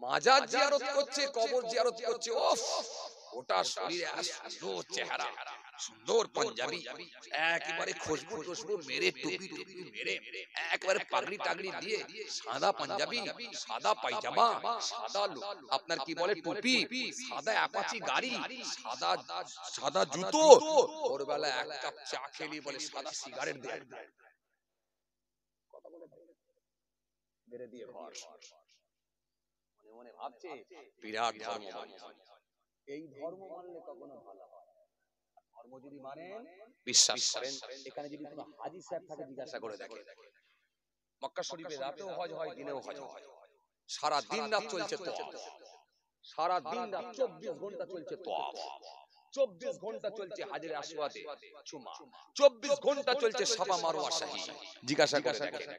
মাজার জিয়ারত করছে, কবর জিয়ারত করছে, ওফ ওটা শরীরে সুন্দর চেহারা, সুন্দর পাঞ্জাবি, একেবারে খুশবু টুশবু মেরে, টুপি টুপি মেরে, একেবারে পাগড়ি টাগড়ি দিয়ে, সাদা পাঞ্জাবি, সাদা পায়জামা, সাদা আপনার কি বলে টুপি, সাদা অ্যাপাচি গাড়ি, সাদা সাদা জুতো, ভোরবেলা 1 কাপ চা খেলি বলে সাদা সিগারেট দেয়, কথা বলে মেরে দিয়ে ঘর। মনে মনে ভাবছে বিরাট ধর্ম মানছে। এই ধর্ম মানলে কখনো ভালো হয়। ধর্ম যদি মানেন, বিশ্বাস করেন, এখানে যদি কোনো হাজী সাহেব থাকে জিজ্ঞাসা করে দেখেন, মক্কা শরীফে রাতেও হজ হয়, দিনেও হজ হয়, সারা দিন রাত চলছে তওয়াফ, সারা দিন রাত 24 ঘন্টা চলছে তওয়াফ, 24 ঘন্টা চলছে হাজরে আসওয়াদে চুমা, 24 ঘন্টা চলছে সাফা মারওয়া সাহি। জিজ্ঞাসা করে দেখেন,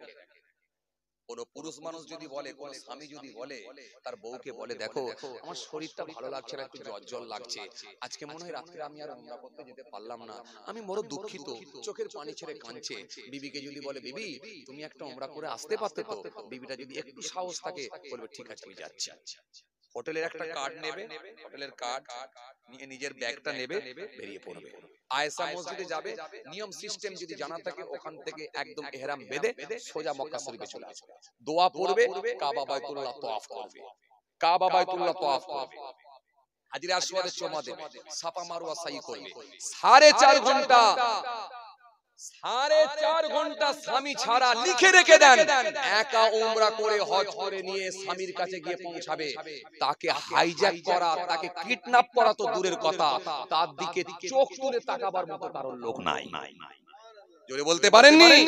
কোন পুরুষ মানুষ যদি বলে, কোন স্বামী যদি বলে তার বউকে বলে, দেখো আমার শরীরটা ভালো লাগছে না, একটু জ্বর জ্বর লাগছে, আজকে মনে হয় রাত্রে আমি আর উমরা করতে যেতে পারলাম না, আমি বড় দুঃখিত, চোখের পানি ছেড়ে কাঁদছে। বিবিকে যদি বলে, বিবি তুমি একটা উমরা করে আসতে পারতে তো, বিবিটা যদি একটু সাহস থাকে বলবে, ঠিক আছে আমি যাচ্ছি। হোটেলের একটা কার্ড নেবে, হোটেলের কার্ড নিয়ে নিজের ব্যাগটা নেবে, বেরিয়ে পড়বে। আয়েশা মসজিদে যাবে, নিয়ম সিস্টেম যদি জানা থাকে, ওখান থেকে একদম ইহরাম বেঁধে সোজা মক্কা শরীফে চলে আসবে, দোয়া পড়বে, কাবা বাইতুল্লাহ তওয়াফ করবে, কাবা বাইতুল্লাহ তওয়াফ করবে। হাজির আসওয়াদের জমা দেবে, সাফা মারওয়া সাই করবে 4.5 ঘন্টা, 4.5 ঘন্টা স্বামী ছাড়া লিখে রেখে দেন, একা উমরা করে হজ করে নিয়ে স্বামীর কাছে গিয়ে পৌঁছাবে, তাকে হাইজ্যাক করা, তাকে কিডন্যাপ করা তো দূরের কথা, তার দিকে চোখ তুলে তাকাবার মতো কারোর লোক নাই। জোরে বলতে পারেননি?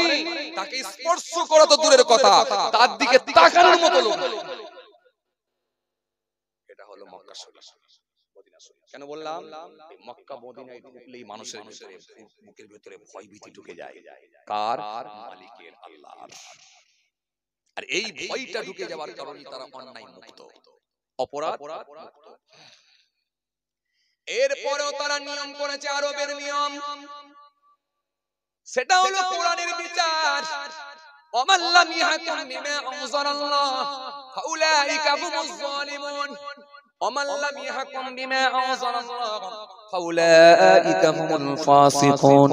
তাকে স্পর্শ করা তো দূরের কথা, তার দিকে তাকানোর মতো লোক নাই। এটা হলো মক্কা শরীফ, মদিনা শরীফ। কেন বললাম? মক্কা মদিনায় ঢুকলেই মানুষের ভিতরে, বুকের ভিতরে ভয় ভীতি ঢুকে যায়। কার? মালিকের, আল্লাহর। আর এই ভয়টা ঢুকে যাওয়ার কারণে তারা অন্যায় মুক্ত, অপরাধ মুক্ত। এরপরেও তারা নিয়ম করেছে, আরবের নিয়ম, সেটা হলো কোরআনের বিচার। ওমান লাম ইয়াহকুম বিমা আনজালাল্লাহ ফাউলাইকা হুমুজ জালিমুন, ওমান লাম ইয়াহকুম বিমা আনজালাল্লাহ ফাউলাইকা হুমুল ফাসিকুন,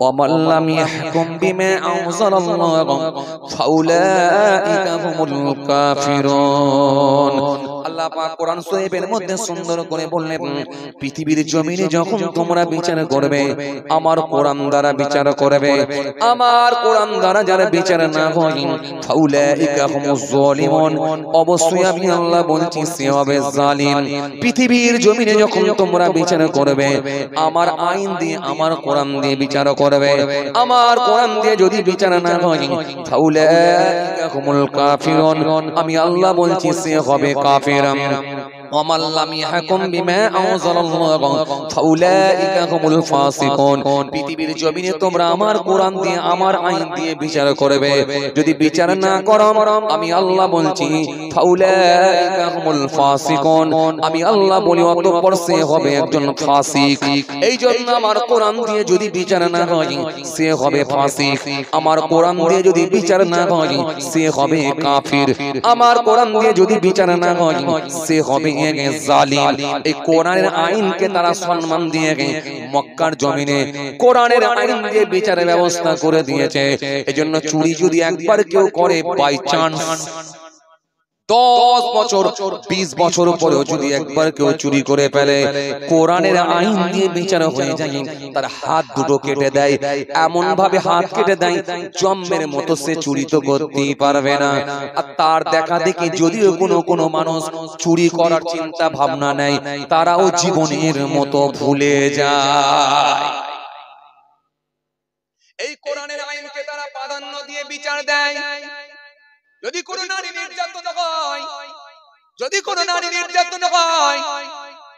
ওমান লাম ইয়াহকুম বিমা আনজালাল্লাহ ফাউলাইকা হুমুল কাফিরুন। আল্লাহ পাক কোরআন শরীফের মধ্যে সুন্দর করে বললেন, পৃথিবীর জমিনে যখন তোমরা বিচার করবে, আমার কোরআন দ্বারা বিচার করবে, আমার কোরআন দ্বারা যারা বিচার না হয়, ফাউলাইকা হুমুজ জালিমুন, অবশ্যই আমি আল্লাহ বলছি সে হবে জালিম। পৃথিবীর জমিনে যখন তোমরা বিচার করবে, আমার আইন দিয়ে, আমার কোরআন দিয়ে বিচার করবে, আমার কোরআন দিয়ে যদি বিচার না হয়, ফাউলাইকা হুমুল কাফিরুন, আমি আল্লাহ বলছি সে হবে কাফির। ওমান লাম ইয়াহকুম বিমা আনজালাল্লাহ ফাউলাইকা হুমুল ফাসিকুন, পৃথিবীর জমিনে তোমরা আমার কোরআন দিয়ে, আমার আইন দিয়ে বিচার করবে, যদি বিচার না করো, আমি আল্লাহ বলছি ফাউলাইকা হুমুল ফাসিকুন, আমি আল্লাহ বলি অতঃপর সে হবে একজন ফাসিক। এই জন্য আমার কোরআন দিয়ে যদি বিচার না হয়, সে হবে ফাসিক। আমার কোরআন দিয়ে যদি বিচার না হয়, সে হবে কাফির। আমার কোরআন দিয়ে যদি বিচার না হয়, সে হবে জালিম। এই কোরআনের আইনকে তারা সম্মান দিয়ে মক্কার জমিনে কোরআনের আইন দিয়ে বিচারের ব্যবস্থা করে দিয়েছে। এজন্য চুরি যদি একবার কেউ করে, বাই চান্স 10 বছর 20 বছর পরেও যদি একবার কেউ চুরি করে ফেলে, কোরআনের আইন দিয়ে বিচার হয়ে যায়, তার হাত দুটো কেটে দেয়, এমন ভাবে হাত কেটে দেয় জম্মের মতো, সে চুরি তো করতেই পারবে না। আর তার দেখা দেখি যদিও কোনো মানুষ চুরি করার চিন্তা ভাবনা নেয়, তারাও জীবনের মতো ভুলে যায়। এই কোরআনের আইনকে তারা প্রাধান্য দিয়ে বিচার দেয়। যদি কোনো নারী নির্যাতন হয়, যদি কোনো নারী নির্যাতন হয়,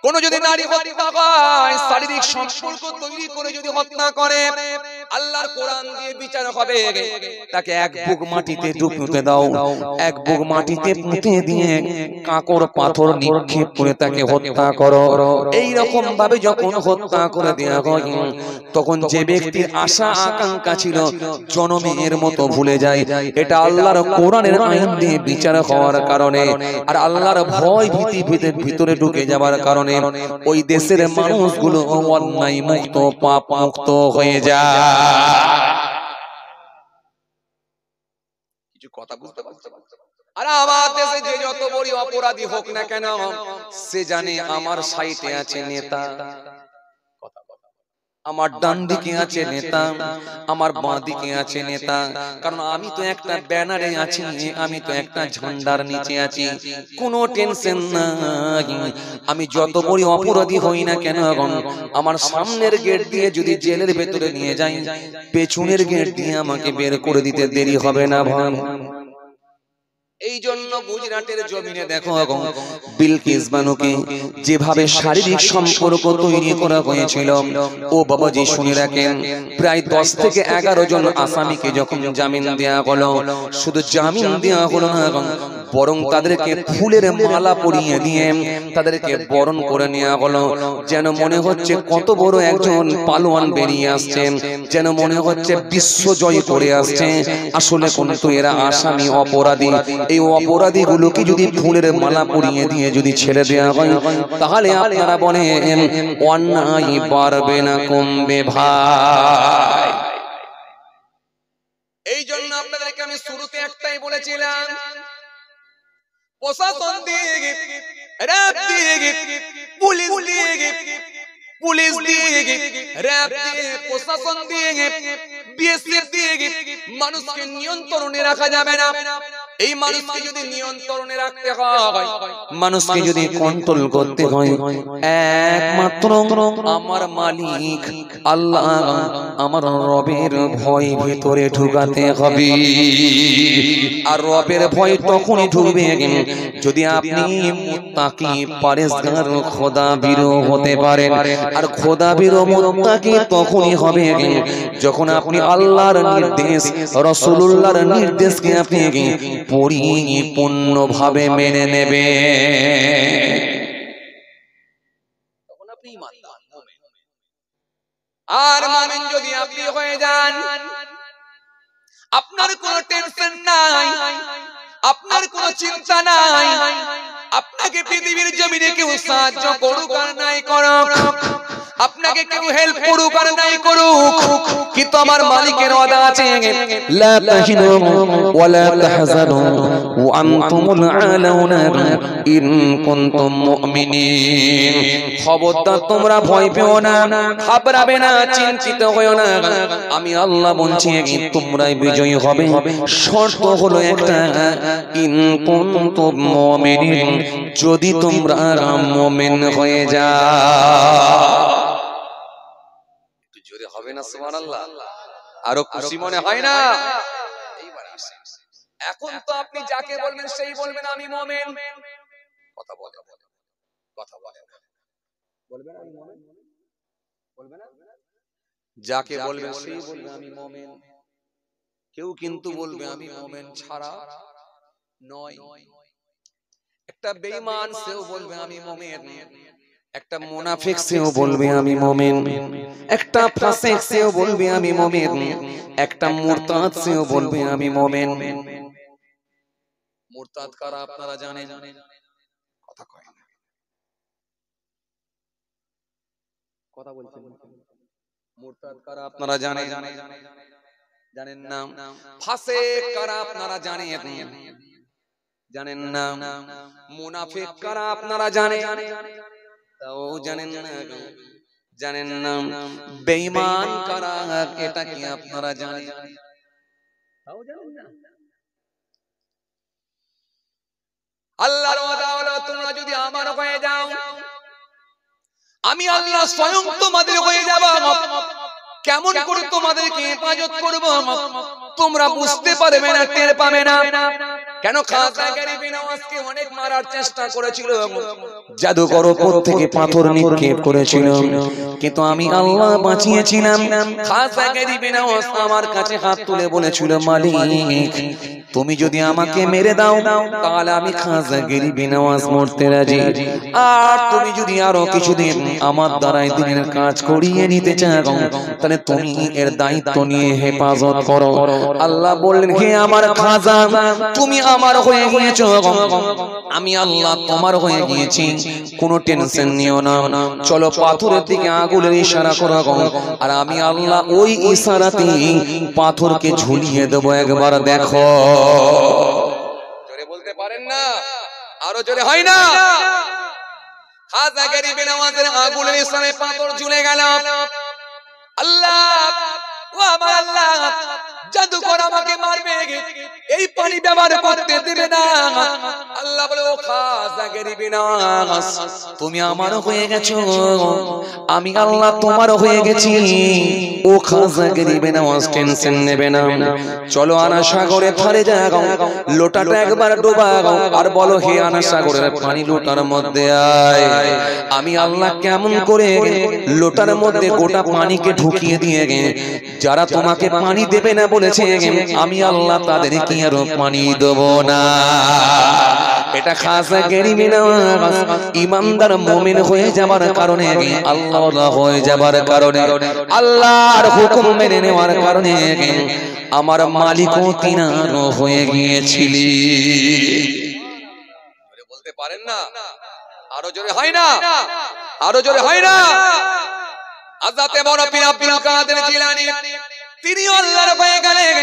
কোন যদি নারী হত্যা হয়, শারীরিক সম্পর্ক তৈরি করে যদি হত্যা করে, আল্লাহর কোরআন দিয়ে বিচার হবে, তাকে এক বুক মাটিতে ডুবতে দাও, এক বুক মাটিতে পুঁতে দিয়ে কাঁকর পাথর নিক্ষেপ করে তাকে হত্যা করো। এই রকম ভাবে যখন হত্যা করে দেওয়া হয়, তখন যে ব্যক্তির আশা আকাঙ্ক্ষা ছিল জনমের মতো ভুলে যায়। এটা আল্লাহর কোরআনের আইন দিয়ে বিচার হওয়ার কারণে, আর আল্লাহর ভয় ভীতি ভিতরে ঢুকে যাওয়ার কারণে ওই দেশের মানুষগুলো অন্যায় মুক্ত, পাপ মুক্ত হয়ে যায়। কিছু কথা বুঝতে পারছো? আর আমার দেশে যে যত বড় অপরাধী হোক না কেন, সে জানে আমার সাইটে আছে নেতা, আমার ডান দিকে আছে নেতা, আমার বাঁ দিকে আছে নেতা। কারণ আমি তো একটা ব্যানারে আছি, আমি তো একটা ঝান্ডার নিচে আছি, কোনো টেনশন নাই। আমি যত বড় অপরাধী হই না কেন, আমার সামনের গেট দিয়ে যদি জেলের ভেতরে নিয়ে যাই, পেছনের গেট দিয়ে আমাকে বের করে দিতে দেরি হবে না ভাই। এই জন্য গুজরাটের জমিনে দেখো বিলকিস বানুকে যেভাবে শারীরিক সম্পর্ক তৈরি করা হয়েছিল, ও বাবাজি শুনে রাখেন, প্রায় 10 থেকে 11 জন আসামিকে যখন জামিন দেওয়া হলো, শুধু জামিন দেওয়া হলো না, বরং তাদেরকে ফুলের মালা পরিয়ে দিয়ে তাদেরকে বরণ করে নেওয়া হলো, যেন মনে হচ্ছে কত বড় একজন পালোয়ান বেরিয়ে আসছে, যেন মনে হচ্ছে বিশ্বজয় করে আসছে। আসলে কিন্তু এরা আসামি, অপরাধী। এই অপরাধীগুলোকে যদি ফুলের মালা পরিয়ে দিয়ে যদি ছেড়ে দেওয়া হয়, তাহলে আপনারা বলেন অন্যায় পারবে না কমবে ভাই। এই জন্য আপনাদেরকে আমি শুরুতে একটাই বলেছিলাম, প্রশাসন দিক র‍্যাব দিয়ে পুলিশ দিয়ে পুলিশ দিয়ে র‍্যাব দিয়ে প্রশাসন দিয়ে বিএসএফ দিয়ে মানুষকে নিয়ন্ত্রণে রাখা যাবে না। এই মানুষকে যদি নিয়ন্ত্রণে রাখতে হয়, মানুষকে যদি কন্ট্রোল করতে হয়, একমাত্র আমার মালিক আল্লাহ আমার রবের ভয় ভিতরে ঢুকাতে হবে। আর রবের ভয় তখনই ঢুকবে যদি আপনি মুত্তাকি পরেজগার খোদাবীর হতে পারেন। আর খোদাবীর মুত্তাকি তখনই হবে যখন আপনি আল্লাহর নির্দেশ, রাসূলুল্লাহর নির্দেশকে আপনি পরিপূর্ণভাবে মেনে নেবে, তখন আপনি ঈমানদার মুমিন। আর মুমিন যদি আপনি হয়ে যান, আপনার কোনো টেনশন নাই, আপনার কোনো চিন্তা নাই, আপনাকে পৃথিবীর জমিনে কেউ সাহায্য করুক আর নাই করুক, আপনাকে কেউ হেল্প করুক আর নাই করুক, কিন্তু আমার মালিকের ওয়াদা আছে, লা তাহিনু ওয়া লা তাহজানু ওয়া আনতুমুল আলাউনা ইন কুনতুম মুমিনিন। খবরদার তোমরা ভয় পেও না, ঘাবড়াবে না, চিন্তিত হয়ো না। আমি আল্লাহ বলছি তোমরাই বিজয়ী হবে। শর্ত হলো একটা, ইন কুনতুম মুমিনিন, যদি তোমরা মুমিন হয়ে যাও। জোরে হবে না সুবহানাল্লাহ? আরো খুশি মনে হয় না? এইবার আসেন, এখন তো আপনি যাকে বলবেন সেই বলবেন আমি মুমিন। কথা বলে কথা বলে বলবেন আমি মুমিন, বলবেন না? যাকে বলবেন সেই বলবে আমি মুমিন। কেউ কিন্তু বলবে আমি মুমিন ছাড়া নয়। একটা বেঈমান সেও বলবে আমি মুমিন, একটা মুনাফিক সেও বলবে আমি মুমিন, একটা ফাসিক সেও বলবে আমি মুমিন, একটা মুরতাদ সেও বলবে আমি মুমিন। মুরতাদ কারা আপনারা জানেন? কথা কয় না, কথা বলছেন। মুরতাদ কারা আপনারা জানেন? জানেন না। ফাসিক কারা আপনারা জানেন? জানেন না। মুনাফিক কারা আপনারা জানেন? তাও জানেন না, জানেন না। বেঈমান কারা এটা কি আপনারা জানেন? তাও জানেন না। আল্লাহর ওয়াদা হলো তোমরা যদি আমার হয়ে যাও, আমি আল্লাহ স্বয়ং তোমাদের হয়ে যাব। কেমন করে তোমাদেরকে হেফাজত করব তোমরা বুঝতে পারবে না, টের পাবে না। কেন খাজা গরিব নওয়াজকে অনেক মারার চেষ্টা করেছিল, জাদুকর উপর থেকে পাথর নিক্ষেপ করেছিল, কিন্তু আমি আল্লাহ বাঁচিয়েছিলাম। খাজা গরিব নওয়াজ আমার কাছে হাত তুলে বলেছিল, মালিক তুমি যদি আমাকে মেরে দাও তাহলে আমি খাজা গরিব নওয়াজ মরতে রাজি, আর তুমি যদি আরো কিছুদিন আমার দ্বারাই দিনের কাজ করিয়ে নিতে চাও তাহলে তুমি এর দায়িত্ব নিয়ে হেফাজত করো। আল্লাহ বললেন, হে আমার খাজা তুমি আমার হয়ে গিয়েছো, আমি আল্লাহ তোমার হয়ে গিয়েছি, কোনো টেনশন নিও না। চলো পাথরের দিকে আগুনের ইশারা করো, আর আমি আল্লাহ ওই ইশারাতে পাথরকে ঝুলিয়ে দেব, একবার দেখো। জোরে বলতে পারেন না? আরো জোরে হয় না? খাজা গরিব নওয়াজের আগুনের ইশারায় পাথর ঝুলে গেল। আল্লাহ, ও আমার আল্লাহ, জাদুকর আমাকে মারবে, এই পানি ব্যবহার করতে দেবে না। আল্লাহ বলে, ও খাজা গরিব নওয়াজ তুমি আমার হয়ে গেছো, আমি আল্লাহ তোমার হয়ে গেছি। ও খাজা গরিব নওয়াজ টেনশন নেবে না। চলো আনা সাগরের ধারে যাও, লোটাটা একবার ডোবাও, আর বলো, হে আনা সাগরের পানি লোটার মধ্যে আয়। আমি আল্লাহ কেমন করে লোটার মধ্যে গোটা পানিকে ঢুকিয়ে দিয়ে যারা তোমাকে পানি দেবে না বলেছে, আমি আল্লাহ তাদেরকে আরো পানি দেব না। এটা খাজা গরিব নওয়াজ ইমানদার মুমিন হয়ে যাবার কারণে, আল্লাহওয়ালা হয়ে যাবার কারণে, আল্লাহর হুকুম মেনে নেওয়ার কারণে আমার মালিকও তিনার হয়ে গিয়েছিলি। বলতে পারেন না? আরো জোরে হয় না? আরো জোরে হয় না? হযরত বড় পীর আব্দুল কাদের জিলানী তিনি আল্লাহর হয়ে গেলেন,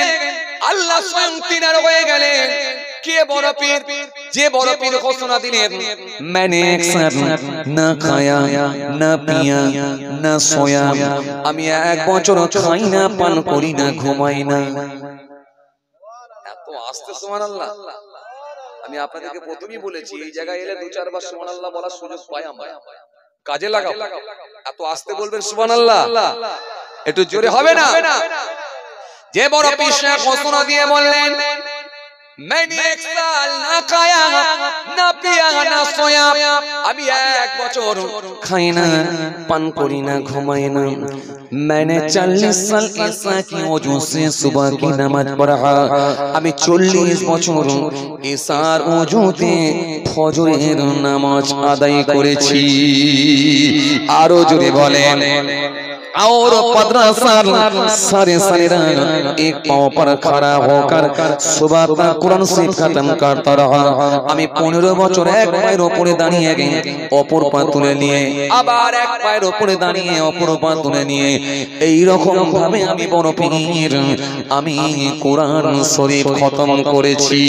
আল্লাহ স্বয়ং তিনার হয়ে গেলেন। কে বড় পীর? যে বড় পীর ঘোষণা দিলেন, मैंने अक्सर না খায়া না পিয়া না সোয়া, আমি এক বছর খাই না, পান করি না, ঘুমাই না। এত আস্তে সুবহানাল্লাহ। আমি আপনাদেরকে প্রথমেই বলেছি এই জায়গায় এলে দু চারবার সুবহানাল্লাহ বলার সুযোগ পাই আমরা, কাজে লাগাও। এত আস্তে বলবেন সুবহানাল্লাহ, একটু জোরে হবে না? যে বড় পীর সাহেব ঘোষণা দিয়ে বললেন, मैंने एक साल ना खाया ना पिया ना सोया, আমি এক বছর খাই না, পান করি না, ঘুমাই না। मैंने 40 साल ऐसा की वजू से सुबह की नमाज पढ़ा, আমি 40 বছর ঈশার ওযুতে ফজরের নামাজ আদায় করেছি। আরো জোরে বলেন। और 15 साल सारे एक पांव पर खड़ा होकर सुबह तक कुरान शरीफ खत्म करता रहा। আমি 15 বছর এক পায়ের উপরে দাঁড়িয়ে অপর পা তুলে নিয়ে আবার এক পায়ের উপরে দাঁড়িয়ে অপর পা তুলে নিয়ে এই রকম ভাবে আমি বড় পীর, আমি কুরআন শরীফ খতম করেছি।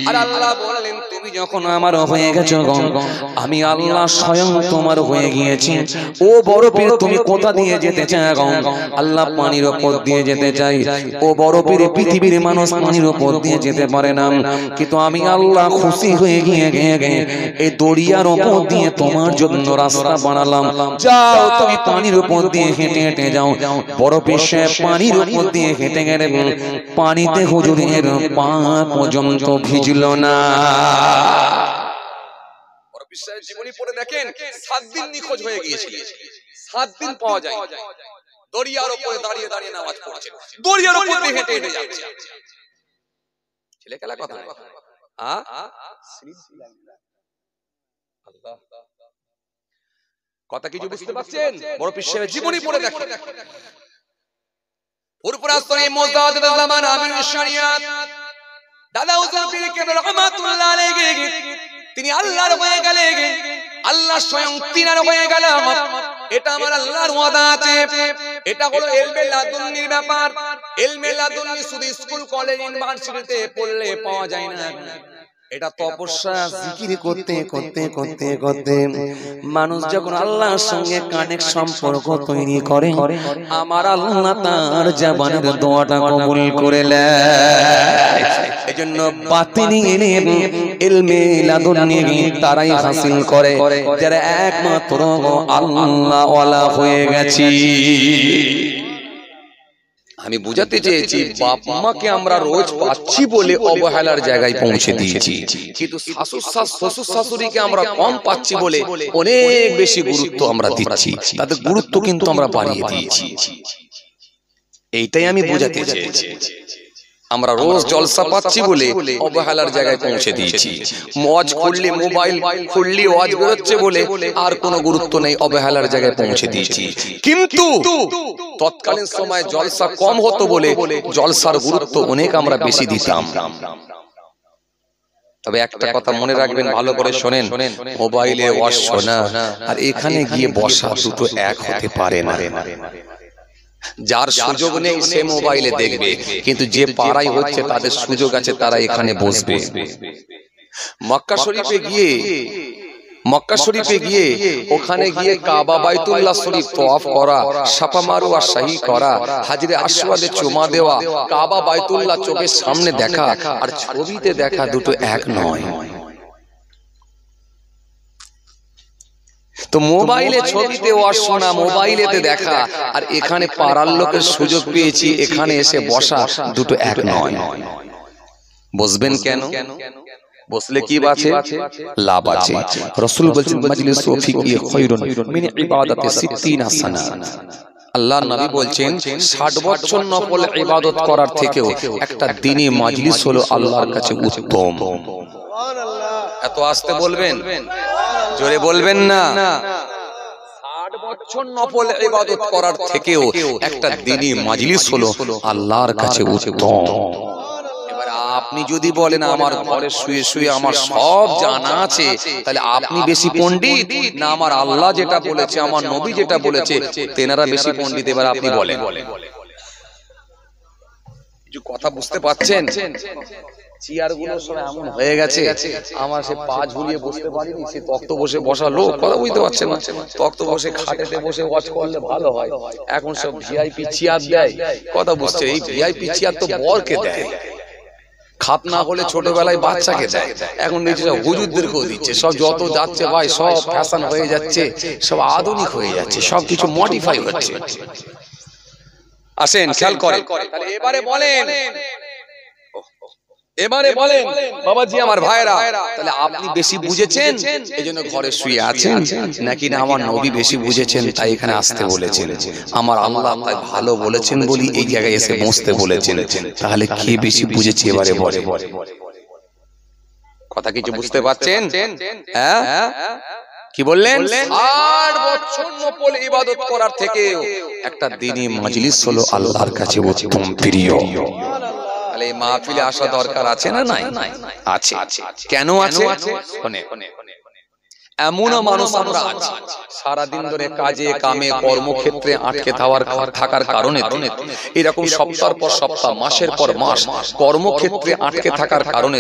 আর আল্লাহ বললেন, তুমি যখন আমার হয়ে গেছো, আমি আল্লাহ স্বয়ং তোমার হয়ে গিয়েছি। ও বড় পীর, তুমি কোথা দিয়ে যেতে চাও? আল্লাহ পানির উপর দিয়ে যেতে চাই। ও বড় পীর, পৃথিবীর মানুষ পানির উপর দিয়ে যেতে পারে না, কিন্তু আমি আল্লাহ খুশি হয়ে গিয়ে এই দরিয়ার উপর দিয়ে তোমার জন্য রাস্তা বানালাম। যাও, তুমি পানির উপর দিয়ে হেঁটে হেঁটে যাও। বড় পীর সাহেব পানির উপর দিয়ে হেঁটে গেলে পানিতে হুজুরের পা পর্যন্ত ভিজল না। বড় পীর সাহেব জীবনী পড়ে দেখেন, 7 দিন নিখোঁজ হয়ে গিয়েছিল, 7 দিন পাওয়া যায়। দরিয়ার উপরে দাঁড়িয়ে দাঁড়িয়ে নামাজ পড়ছে, দরিয়ার উপর দিয়ে হেঁটে হেঁটে যাচ্ছে। ছেলে খেলা কথা না, কথা কিছু বুঝতে পারছেন? বড় পীর সাহেব জীবনী পড়ে দেখেন। ফুরফুরাস্তরে মুজাদ্দিদ জামান আমিরুশ শরিয়াত দাদা হুজুর পীর কেবল রহমাতুল্লাহ আলাইহি, তিনি আল্লাহর হয়ে গেলেন, আল্লাহ স্বয়ং তিনার হয়ে গেলাম। এটা আমার আল্লাহর ওয়াদা আছে। এটা হলো ইলমে লাদুন্নির ব্যাপার। ইলমে লাদুন্নি শুধু স্কুল কলেজ ইউনিভার্সিটিতে পড়লে পাওয়া যায় না। এটা তপস্যা জিকির করতে করতে করতে করতে মানুষ যখন আল্লাহর সঙ্গে কানেক্ট সম্পর্ক তৈরি করে, আমার আল্লাহ তার জবানের দোয়াটা কবুল করে নেয়। এজন্য বাতিনি ইলমে লাদুন্নি তারাই হাসিল করে যারা একমাত্র আল্লাহ ওয়ালা হয়ে গেছে। আমি বুঝাতে চেয়েছি, বাপ মাকে আমরা রোজ পাচ্ছি বলে অবহেলার জায়গায় পৌঁছে দিয়েছি, কিন্তু শ্বশুর শাশুড়িকে আমরা কম পাচ্ছি বলে অনেক বেশি গুরুত্ব আমরা দিচ্ছি, তাদের গুরুত্ব কিন্তু আমরা বাড়িয়ে দিয়েছি। এইটাই আমি বুঝাতে চেয়েছি। আমরা রোজ জলসা পাচ্ছি বলে অবহেলার জায়গায় পৌঁছে দিয়েছি। ওয়াজ খুললে, মোবাইল খুললে ওয়াজ বেরোচ্ছে বলে আর কোনো গুরুত্ব নেই, অবহেলার জায়গায় পৌঁছে দিয়েছি। কিন্তু তৎকালীন সময় জলসা কম হতো বলে জলসার গুরুত্ব অনেক আমরা বেশি দিতাম। তবে একটা কথা মনে রাখবেন, ভালো করে শোনেন, মোবাইলে ওয়াজ শোনা আর এখানে গিয়ে বসা দুটো এক হতে পারে না। যার সুযোগ নেই সে মোবাইলে দেখবে, কিন্তু যে পাড়ায় হচ্ছে তাদের সুযোগ আছে, তারা এখানে বসবে। মক্কা শরীফে গিয়ে ওখানে গিয়ে কাবা বাইতুল্লাহ শরীফ তওয়াফ করা, সাফা মারওয়া সাহি করা, হাজরে আসওয়াদে চুমা দেওয়া, কাবা বাইতুল্লাহ চোখের সামনে দেখা আর ছবিতে দেখা দুটো এক নয়। তো মোবাইলে ছবিতে ওয়াজ শোনা, মোবাইলেতে দেখা আর এখানে পাড়ার লোকের সুযোগ পেয়েছি এখানে এসে বসা, দুটো এক নয়। বসবেন কেন? বসলে কি আছে? লাভ আছে। রাসূল বলেছেন, মাজলিসু ফিকি খায়রুন মিন ইবাদাতি 60 সানা। আল্লাহর নবী বলছেন 60 বছর নফল ইবাদত করার থেকেও একটা দিনই মাজলিস হলো আল্লাহর কাছে উত্তম। সুবহানাল্লাহ। এত আস্তে বলবেন, জোরে বলবেন না। 60 বছর নফল ইবাদত করার থেকেও একটা দিনই মাজলিস হলো আল্লাহর কাছে উত্তম। এবার আপনি যদি বলেন আমার ঘরে শুয়ে শুয়ে আমার সব জানা আছে, তাহলে আপনি বেশি পণ্ডিত না আমার আল্লাহ যেটা বলেছে, আমার নবী যেটা বলেছে তেনারা বেশি পণ্ডিত? এবার আপনি বলেন। কথা বুঝতে পারছেন? চেয়ার গুলো সব এমন হয়ে গেছে, আমার সে পা ঝুলিয়ে বসতে পারিনি, সে তক্ত বসে বসা লোক, কথা বুঝতে পারছেন না? তক্ত বসে খাটেতে বসে ওয়াচ করলে ভালো হয়। এখন সব ভিআইপি চেয়ার দেয়, কথা বুঝছে? এই ভিআইপি চেয়ার তো বরকে দেয়, খাপ না হলে ছোটবেলায় বাচ্চাকে দেয়, এখন দেখছি সব হুজুরদেরকেও দিচ্ছে। সব যত যাচ্ছে ভাই সব ফ্যাশন হয়ে যাচ্ছে, সব আধুনিক হয়ে যাচ্ছে, সবকিছু মডিফাই হচ্ছে। আসেন খেয়াল করেন, তাহলে এবারে বলেন বাবাজি আমার ভাইরা, তাহলে আপনি বেশি বুঝেছেন এজন্য ঘরে শুয়ে আছেন, নাকি না আমার নবী বেশি বুঝেছেন তাই এখানে আসতে বলেছেন, আমার আল্লাহ তাই ভালো বলেছেন বলি এই জায়গায় এসে বসতে বলেছেন? তাহলে কে বেশি বুঝেছে এবারে বলে? কথা কিছু বুঝতে পারছেন? হ্যাঁ, কি বললেন? 60 বছর নফল ইবাদত করার থেকে একটা দিনই মাজলিস হলো আল্লাহর কাছে উত্তম প্রিয়। তাহলে এই মাহফিলে আসা দরকার আছে না নাই? আছে। কেন আছে? এমনও মানুষ আমরা আছি সারাদিন ধরে কাজে কামে কর্মক্ষেত্রে আটকে থাকার কারণে, এরকম সপ্তাহের পর সপ্তাহ মাসের পর মাস কর্মক্ষেত্রে আটকে থাকার কারণে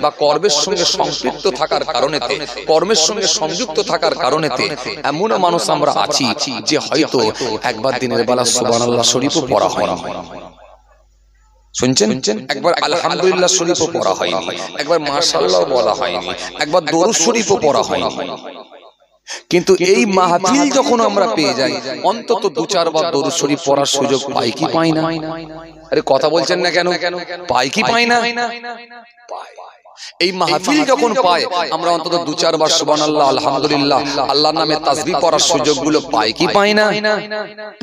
বা কর্মের সঙ্গে সম্পৃক্ত থাকার কারণে, কর্মের সঙ্গে সংযুক্ত থাকার কারণে এমনও মানুষ আমরা আছি যে হয়তো একবার দিনের বেলা সুবহানাল্লাহ শরীফও পড়া হয়নি। শুনছেন? একবার আলহামদুলিল্লাহ শরীফও পড়া হয়নি, একবার মাশাআল্লাহ বলা হয়নি, একবার দরুদ শরীফও পড়া হয়নি। কিন্তু এই মাহফিল যখন আমরা পেয়ে যাই, অন্তত 2-4 বার দরুদ শরীফ পড়ার সুযোগ পাই কি পাই না? আরে কথা বলছেন না কেন? পাই কি পাই না? পাই। এই মাহফিল যখন পাই আমরা অন্তত 2-4 বার সুবহানাল্লাহ আলহামদুলিল্লাহ আল্লাহর নামে তাসবিহ পড়ার সুযোগগুলো পাই কি পাই না?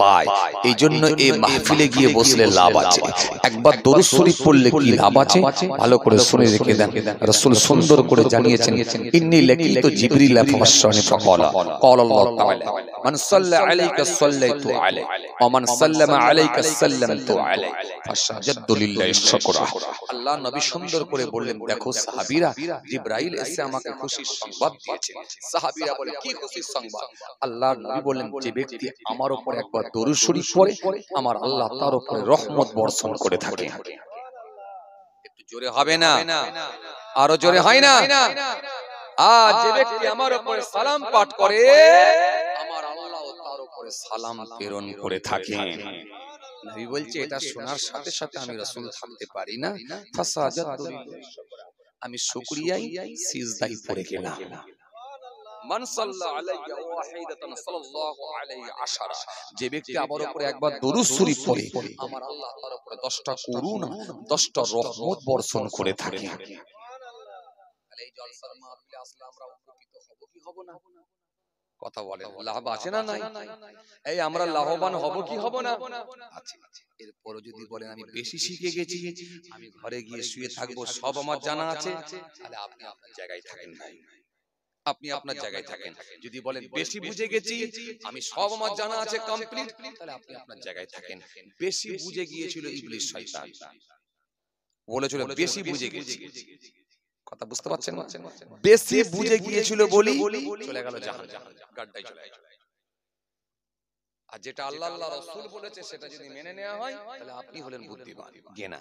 পাই। এই জন্য এই মাহফিলে গিয়ে বসলে লাভ আছে। একবার দরুদ শরীফ পড়লে কি লাভ আছে ভালো করে শুনে রেখে দেন। রাসূল সুন্দর করে জানিয়েছেন, ইন্নী লাকিতু জিবরিল ফাশানি ফাকালা ক্বালা আল্লাহু তাআলা মান সাল্লা আলাইকা সাল্লাইতু আলাইহি ওয়া মান সাল্লামা আলাইকা সাল্লামতু আলাইহি ফাশাহাদতু লিল্লাহি শুকরা। আল্লাহ নবী সুন্দর করে বললেন, দেখো সাহাবীরা, জিবরাইল এসে আমাকে খুশির সংবাদ দিয়েছেন। সাহাবীরা বলে, কি খুশির সংবাদ? আল্লাহর নবী বলেন, যে ব্যক্তি আমার উপর একবার দরুদ শরীফ পড়ে আমার আল্লাহ তার উপরে রহমত বর্ষণ করে থাকে। একটু জোরে হবে না? আরো জোরে হয় না? আর যে ব্যক্তি আমার উপরে সালাম পাঠ করে আমার আল্লাহ তার উপরে সালাম প্রেরণ করে থাকেন। নবী বলছে, এটা শোনার সাথে সাথে আমি রাসূল থাকতে পারি না, ফাসাজাদু লিল্লাহি শুকরা, আমি শুকরিয়ায় সিজদায় পড়ে গেলাম। মান সাল্লা আলাইয়া ওয়াহিদাতান সাল্লাল্লাহু আলাইহি আশারা, যে ব্যক্তি আমার উপরে একবার দরুদ শরীফ পড়ে আমার আল্লাহ তার উপরে 10টা করুণা 10টা রহমত বর্ষণ করে থাকে। তাহলে এই জলসার মাহফিলে আসলে আমরা উপকৃত হব কি হব না? কথা বলেন, লাভ আছে না নাই? এই আমরা লাভবান হব কি হব না? আছে। এরপর যদি বলেন আমি বেশি শিখে গেছি, আমি ঘরে গিয়ে শুয়ে থাকবো, সব আমার জানা আছে, তাহলে আপনি আপনার জায়গায় থাকেন ভাই, আপনি আপনার জায়গায় থাকেন। যদি বলেন বেশি বুঝে গেছি, আমি সব আমার জানা আছে কমপ্লিট, তাহলে আপনি আপনার জায়গায় থাকেন। বেশি বুঝে গিয়েছিল ইবলিস শয়তান, বলেছিল বেশি বুঝে গেছি। কথা বুঝতে পারছেন না? বেশি বুঝে গিয়েছিল বলি চলে গেল জাহান্নামে, গাড্ডায় চলে গেল। আর যেটা আল্লাহ আল্লাহ রাসূল বলেছে সেটা যদি মেনে নেওয়া হয় তাহলে আপনি হলেন বুদ্ধিমান জ্ঞানী।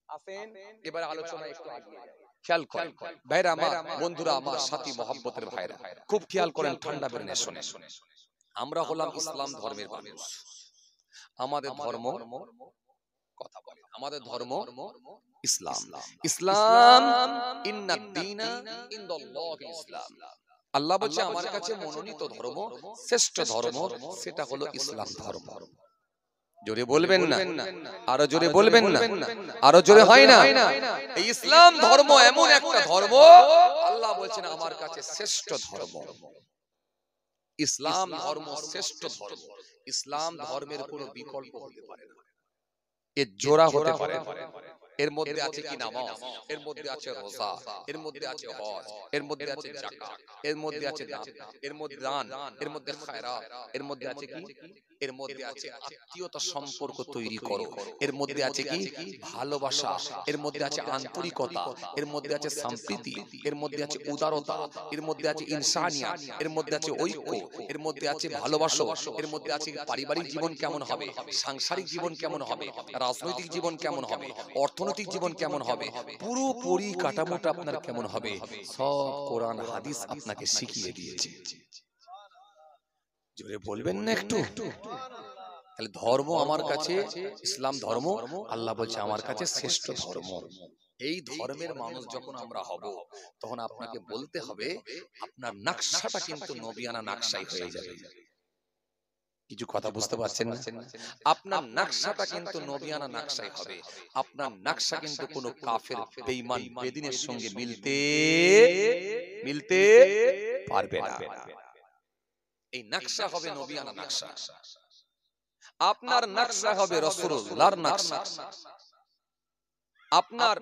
আসেন এবার আলোচনা একটু আগিয়ে যাই। খেয়াল করেন ভাইরা আমার, বন্ধুরা আমার, সাথী মহব্বতের ভাইরা, খুব খেয়াল করেন, ঠান্ডা বেরনে শুনে। আমরা হলাম ইসলাম ধর্মের মানুষ। আমাদের ধর্ম, কথা বলে, আমাদের ধর্ম ইসলাম। ইসলাম ইন্নাদ দীনা ইনদাল্লাহি ইসলাম। আল্লাহ বলছে আমার কাছে মনোনীত ধর্ম, শ্রেষ্ঠ ধর্ম, সেটা হলো ইসলাম ধর্ম। জোরে বলবেন না? আরো জোরে বলবেন না? আরো জোরে হয় না? এই ইসলাম ধর্ম এমন একটা ধর্ম, আল্লাহ বলছেন আমার কাছে শ্রেষ্ঠ ধর্ম। ইসলাম ধর্ম শ্রেষ্ঠ ধর্ম। ইসলাম ধর্মের কোনো বিকল্প হতে পারে না, এর জোড়া হতে পারে না। এর মধ্যে আছে কি নামাজ, এর মধ্যে আছে রোজা, এর মধ্যে আছে হজ, এর মধ্যে আছে যাকাত, এর মধ্যে আছে দান, এর মধ্যে দান, এর মধ্যে খায়রাত, এর মধ্যে আছে কি এর মধ্যে আছে আত্মীয়তা সম্পর্ক তৈরি করো, এর মধ্যে আছে কি ভালোবাসা, এর মধ্যে আছে আন্তরিকতা, এর মধ্যে আছে সম্প্রীতি, এর মধ্যে আছে উদারতা, এর মধ্যে আছে ইনসানিয়াত, এর মধ্যে আছে ঐক্য, এর মধ্যে আছে ভালোবাসা, এর মধ্যে আছে পারিবারিক জীবন কেমন হবে, সাংসারিক জীবন কেমন হবে, রাজনৈতিক জীবন কেমন হবে, অর্থনৈতিক জীবন কেমন হবে, পুরো পরিকাঠামোটা আপনার কেমন হবে, সব কোরআন হাদিস আপনাকে শিখিয়ে দিয়েছে। জোরে বলবেন না একটু? তাহলে ধর্ম আমার কাছে, ইসলাম ধর্ম আল্লাহ বলছে আমার কাছে শ্রেষ্ঠ ধর্ম। এই ধর্মের মানুষ যখন আমরা হব, তখন আপনাকে বলতে হবে আপনার নকশাটা কিন্তু নবিয়ানা নকশাই হয়ে যাবে। কিছু কথা বুঝতে পারছেন না? আপনার নকশাটা কিন্তু নবিয়ানা নকশাই হবে। আপনার নকশা কিন্তু কোনো কাফের বেঈমান বেদিনের সঙ্গে মিলতে পারবে না। এই নকশা হবে নবিয়ানা নকশা। আপনার নকশা হবে রাসূলুল্লাহর নকশা। আপনার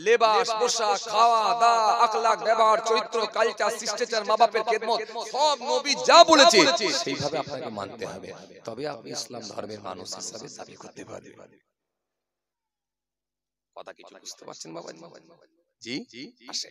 লেবাস, পোশাক, খাওয়া দাওয়া, আখলাক, ব্যবহার, চরিত্র, কালচার, শিষ্টাচার, মা বাপের খেদমত সব নবী যা বলেছে সেইভাবে আপনাকে মানতে হবে, তবে আপনি ইসলাম ধর্মের মানুষ হিসেবে দাবি করতে পারবেন। কথা কিছু বুঝতে পারছেন বাবা? জি আসে।